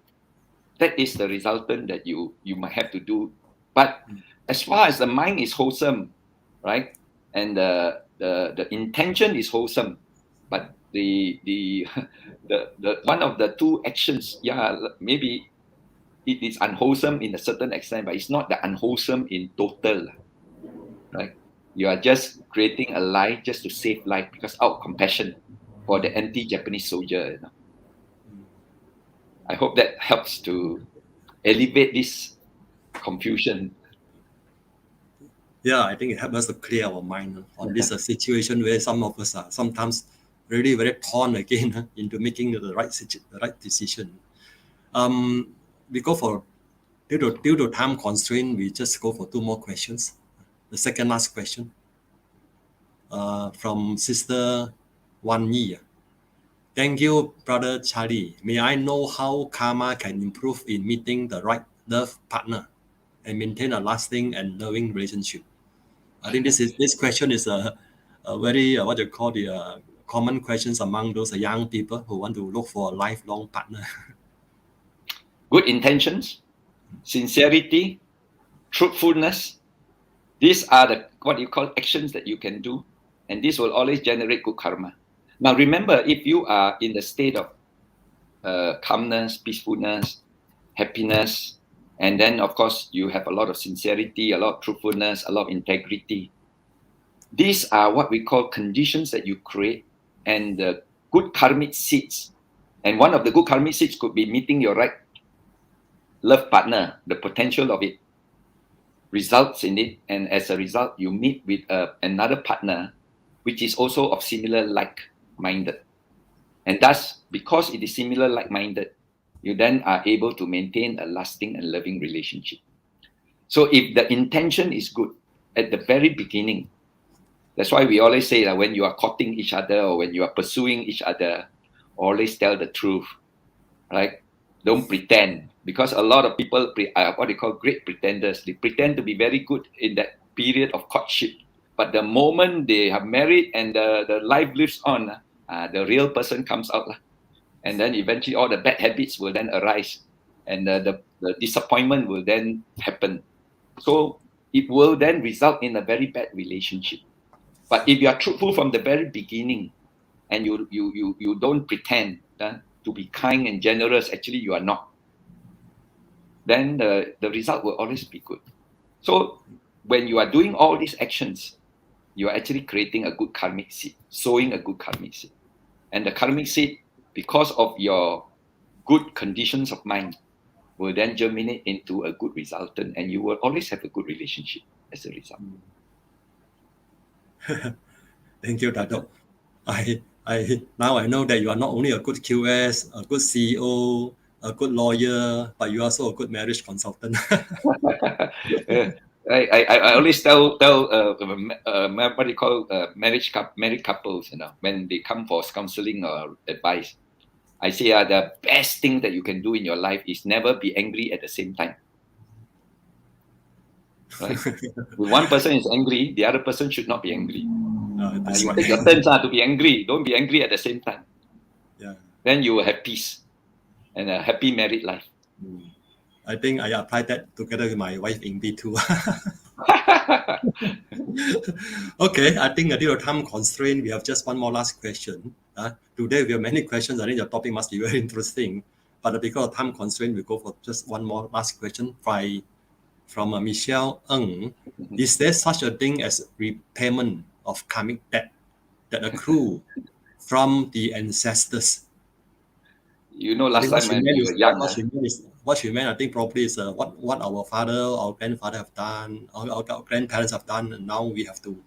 that is the resultant that you might have to do. But as far as the mind is wholesome, right? And the intention is wholesome. But the one of the two actions, maybe it is unwholesome in a certain extent, but it's not the unwholesome in total, right? You are just creating a lie just to save life because out of compassion for the anti-Japanese soldier. I hope that helps to alleviate this confusion. Yeah, I think it helps us to clear our mind on this situation where some of us are sometimes really very torn again into making the right decision. We go for, due to time constraint, we just go for 2 more questions. The second last question from Sister Wan Yi. Thank you, Brother Charlie. May I know how karma can improve in meeting the right love partner and maintain a lasting and loving relationship? I think this question is a very common questions among those young people who want to look for a lifelong partner. Good intentions, sincerity, truthfulness. These are what you call actions that you can do, and this will always generate good karma. Now remember, if you are in the state of calmness, peacefulness, happiness, and then of course you have a lot of sincerity, a lot of truthfulness, a lot of integrity. These are what we call conditions that you create, and the good karmic seeds. And one of the good karmic seeds could be meeting your right love partner. The potential of it results in it, and as a result, you meet with another partner which is also of similar like-minded. And thus, because it is similar like-minded, you then are able to maintain a lasting and loving relationship. So if the intention is good at the very beginning, that's why we always say that when you are courting each other or when you are pursuing each other, always tell the truth, right? Don't pretend, because a lot of people are what they call great pretenders. They pretend to be very good in that period of courtship, but the moment they have married and the life lives on, the real person comes out, and then eventually all the bad habits will then arise, and the disappointment will then happen. So it will then result in a very bad relationship. But if you are truthful from the very beginning, and you don't pretend to be kind and generous, actually you are not, then the result will always be good. So when you are doing all these actions, you are actually creating a good karmic seed, sowing a good karmic seed. And the karmic seed, because of your good conditions of mind, will then germinate into a good resultant, and you will always have a good relationship as a result. Thank you, Dato. Now I know that you are not only a good QS, a good CEO, a good lawyer, but you are also a good marriage consultant. I always tell what you call married couples, when they come for counseling or advice, I say the best thing that you can do in your life is never be angry at the same time. Right? When one person is angry, the other person should not be angry. That's you right. take your turns to be angry. Don't be angry at the same time. Yeah. Then you will have peace and a happy married life. I think I applied that together with my wife Ingbi too. Okay, I think due to time constraint, we have just one more last question. Today we have many questions. I think the topic must be very interesting. But because of time constraint, we go for just one more last question from Michelle Ng. Is there such a thing as repayment of karmic debt that accrue from the ancestors? You know, last time when we were young, what she meant, I think probably is what our father, our grandfather have done, our grandparents have done, and now we have to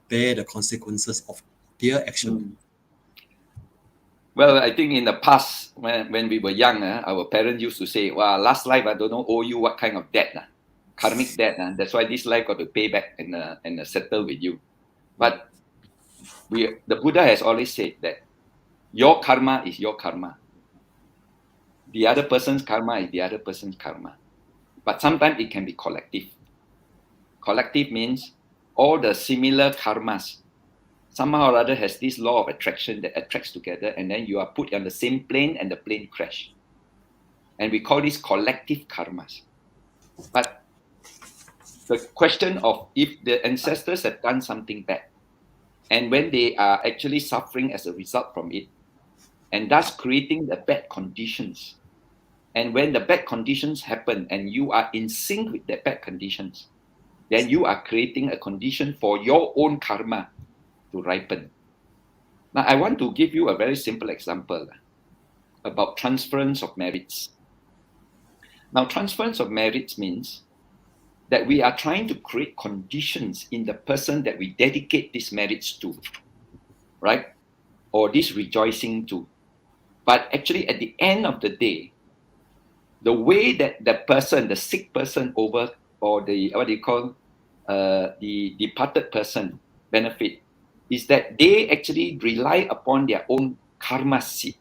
bear the consequences of their action. Well, I think in the past, when we were young, our parents used to say, well, last life, I don't know, owe you what kind of debt, karmic debt. That's why this life got to pay back and settle with you. But the Buddha has always said that your karma is your karma. The other person's karma is the other person's karma. But sometimes it can be collective. Collective means all the similar karmas somehow or other has this law of attraction that attracts together, and then you are put on the same plane and the plane crash. And we call this collective karmas. But the question of if the ancestors have done something bad, and when they are actually suffering as a result from it, and thus creating the bad conditions, and when the bad conditions happen and you are in sync with the bad conditions, then you are creating a condition for your own karma to ripen. Now, I want to give you a very simple example about transference of merits. Now, transference of merits means that we are trying to create conditions in the person that we dedicate these merits to, right? Or this rejoicing to. But actually, at the end of the day, the way that the person, the sick person or the departed person benefit is that they actually rely upon their own karma seed,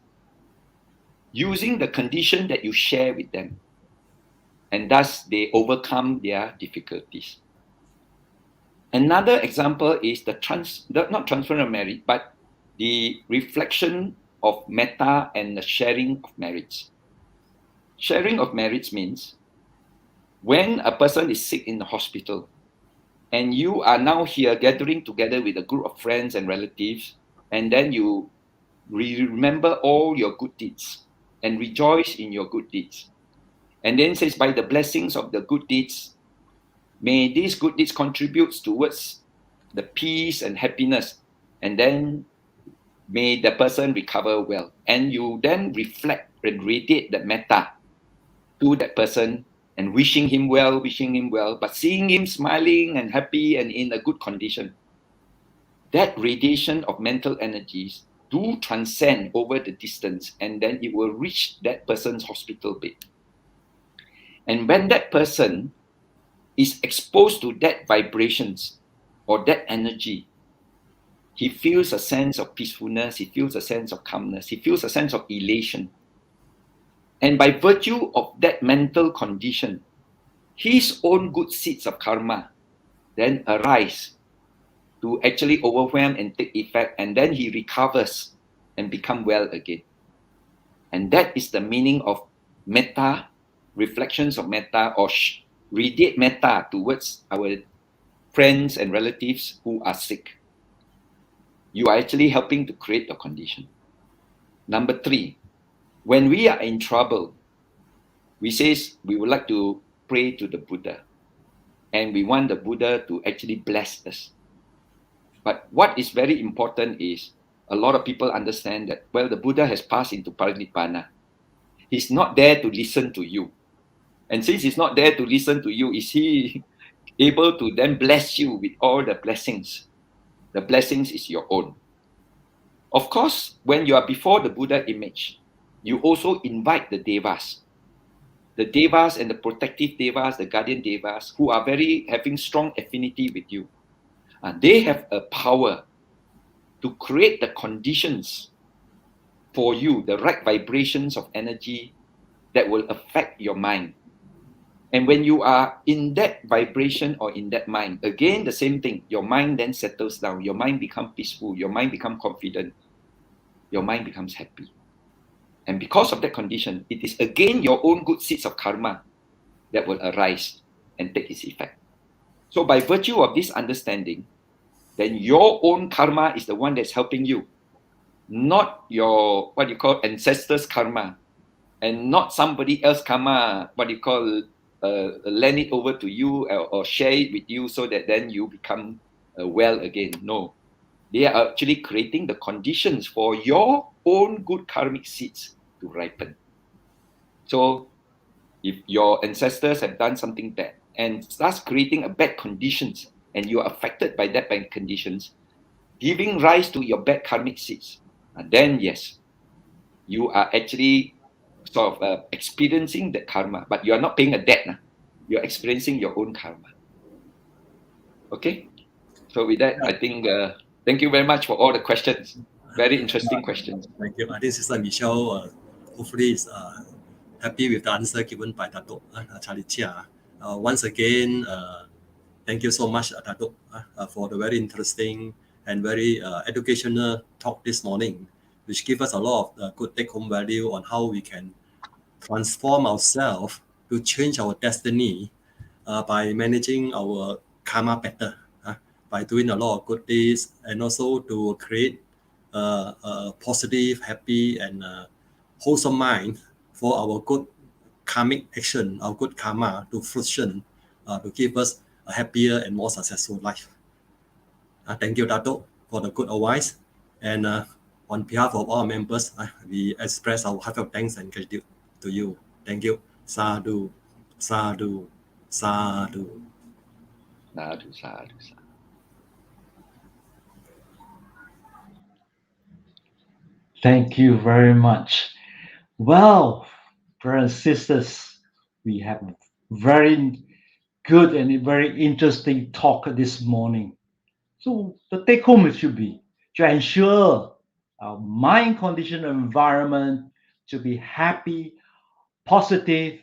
using the condition that you share with them. And thus they overcome their difficulties. Another example is not transfer of merit, but the reflection of metta and the sharing of merits. Sharing of merits means when a person is sick in the hospital and you are now here gathering together with a group of friends and relatives, and then you remember all your good deeds and rejoice in your good deeds. And then says, by the blessings of the good deeds, may these good deeds contribute towards the peace and happiness, and then may the person recover well. And you then reflect and radiate the metta to that person and wishing him well, but seeing him smiling and happy and in a good condition. That radiation of mental energies do transcend over the distance, and then it will reach that person's hospital bed. And when that person is exposed to that vibrations or that energy, he feels a sense of peacefulness, he feels a sense of calmness, he feels a sense of elation. And by virtue of that mental condition, his own good seeds of karma then arise to actually overwhelm and take effect, and then he recovers and become well again. And that is the meaning of metta, reflections of metta, or radiate metta towards our friends and relatives who are sick. You are actually helping to create the condition. Number 3, when we are in trouble, we say we would like to pray to the Buddha, and we want the Buddha to actually bless us. But what is very important is a lot of people understand that, well, the Buddha has passed into Parinibbana. He's not there to listen to you. And since he's not there to listen to you, is he able to then bless you with all the blessings? The blessings is your own. Of course, when you are before the Buddha image, you also invite the devas. The devas and the protective devas, the guardian devas, who are having strong affinity with you. And they have a power to create the conditions for you, the right vibrations of energy that will affect your mind. And when you are in that vibration or in that mind, again, the same thing, your mind then settles down, your mind becomes peaceful, your mind becomes confident, your mind becomes happy. And because of that condition, it is again your own good seeds of karma that will arise and take its effect. So by virtue of this understanding, then your own karma is the one that's helping you, not your, what you call, ancestors' karma, and not somebody else karma, what you call, lend it over to you or share it with you so that then you become well again. No, they are actually creating the conditions for your own good karmic seeds to ripen. So if your ancestors have done something bad and starts creating a bad conditions, and you are affected by that bad conditions, giving rise to your bad karmic seeds, then yes, you are actually sort of experiencing the karma, but you are not paying a debt. You're experiencing your own karma. Okay? So with that, I think, thank you very much for all the questions. Very interesting questions. Thank you. I think Sister Michelle hopefully is happy with the answer given by Dato' Charlie Chia. Once again, thank you so much, Dato', for the very interesting and very educational talk this morning, which gives us a lot of good take-home value on how we can transform ourselves to change our destiny by managing our karma better, by doing a lot of good deeds, and also to create a positive, happy, and wholesome mind for our good karmic action, our good karma to fruition, to give us a happier and more successful life. Thank you, Dato', for the good advice. And on behalf of all members, we express our heartfelt thanks and gratitude to you. Thank you. Sadhu, sadhu, sadhu. Sadhu, sadhu, sadhu. Thank you very much. Well, brothers and sisters, we have a very good and a very interesting talk this morning. So the take home should be to ensure our mind condition environment to be happy, positive,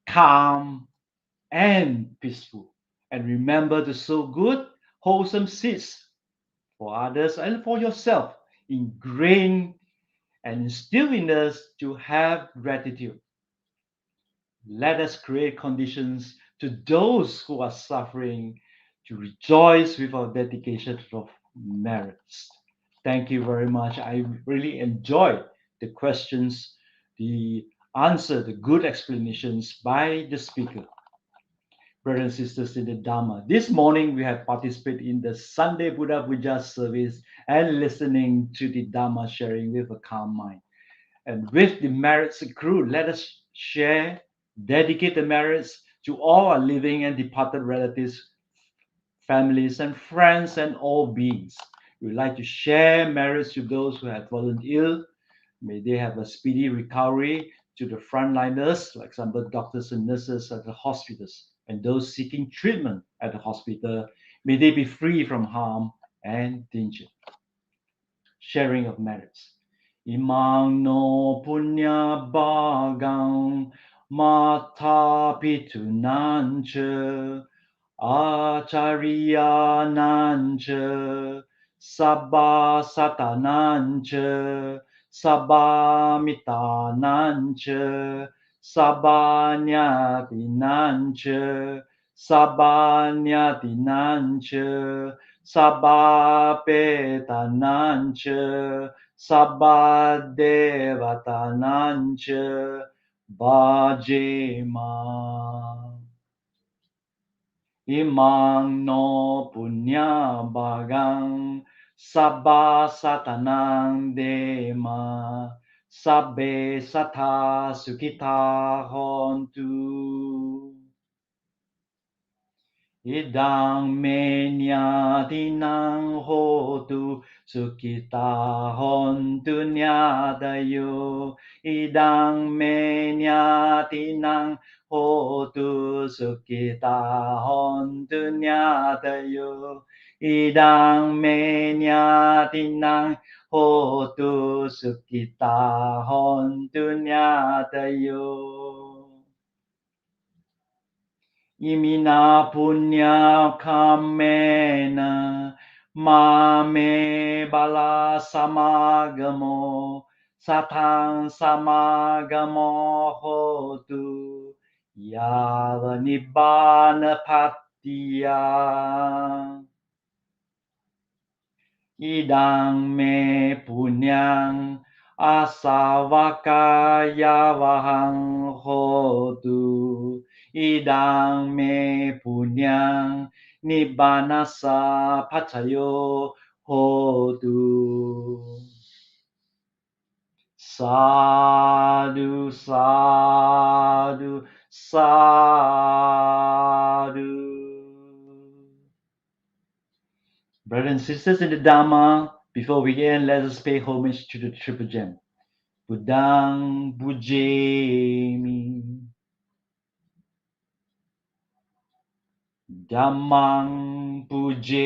calm, and peaceful. And remember to sow good, wholesome seeds for others and for yourself, ingrain and instill in us to have gratitude. Let us create conditions to those who are suffering to rejoice with our dedication of merits. Thank you very much. I really enjoyed the questions, the answer, the good explanations by the speaker. Brothers and sisters in the Dharma, this morning we have participated in the Sunday Buddha Puja service and listening to the Dharma sharing with a calm mind. And with the merits accrued, let us share, dedicate the merits to all our living and departed relatives, families, and friends, and all beings. We would like to share merits to those who have fallen ill. May they have a speedy recovery. To the frontliners, like some of the doctors and nurses at the hospitals, and those seeking treatment at the hospital, may they be free from harm and danger. Sharing of merits. Imang no punya bagang mata pitunancha acharya nancha sabba satanancha sabba mitanancha sabba nyatinancha sabba nyatinancha sabba petanancha sabba devatanancha bhajema. Imang no punya bagang sabba satanang dema sabbe sata sukita hontu. Idang menya tinang hotu sukita hontu nyadayo. Idang menya tinang hotu sukita hontu nyadayo. Idang menya tinang hotu sukita hontu nyadayo. Imina punya kamena mame bala samagamo satang samagamo hotu Yava Nibbana Pattiya Idang me punyang asavakaya vahang hotu Idang me punyang nibbanasa pachayo hotu Sadhu, sadhu, sadhu. Brothers and sisters in the Dharma, before we end, let us pay homage to the Triple Gem. Buddhang Bujemi, Dhammang Bujemi,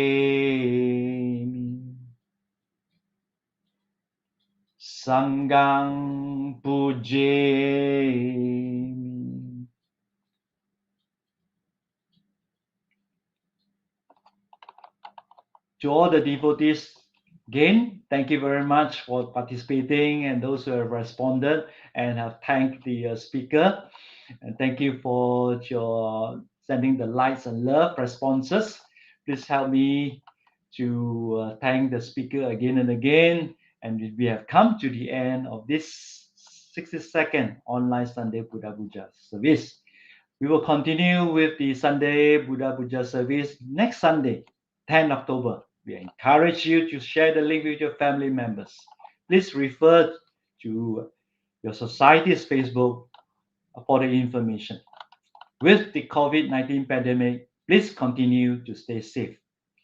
Sanghang Bujemi. To all the devotees, again, thank you very much for participating and those who have responded and have thanked the speaker. And thank you for your sending the lights and love responses. Please help me to thank the speaker again and again. And we have come to the end of this 60-second online Sunday Buddha Puja service. We will continue with the Sunday Buddha Puja service next Sunday, 10 October. We encourage you to share the link with your family members. Please refer to your society's Facebook for the information. With the COVID-19 pandemic, please continue to stay safe.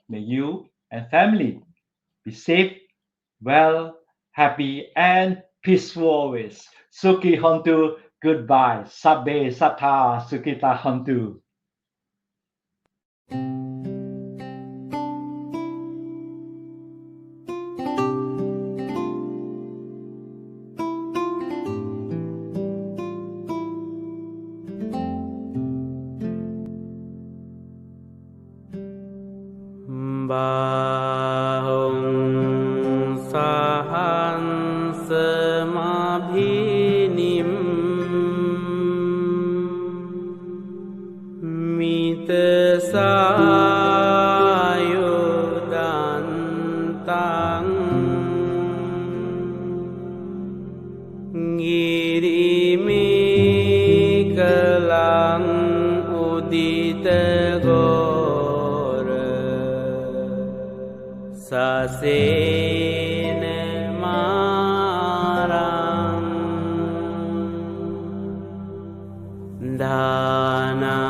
May you and family be safe, well, happy, and peaceful always. Sukhi Hontu, goodbye. Sabbe Sata Sukita Hontu. Bahung sahan semabhinim mita sayudantang ngirimi kelang udita Sasena marang Dana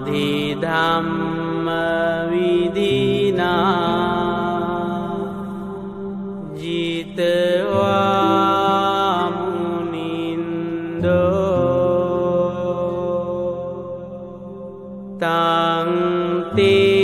di dhamma vidina Jitwa munindo Tang ti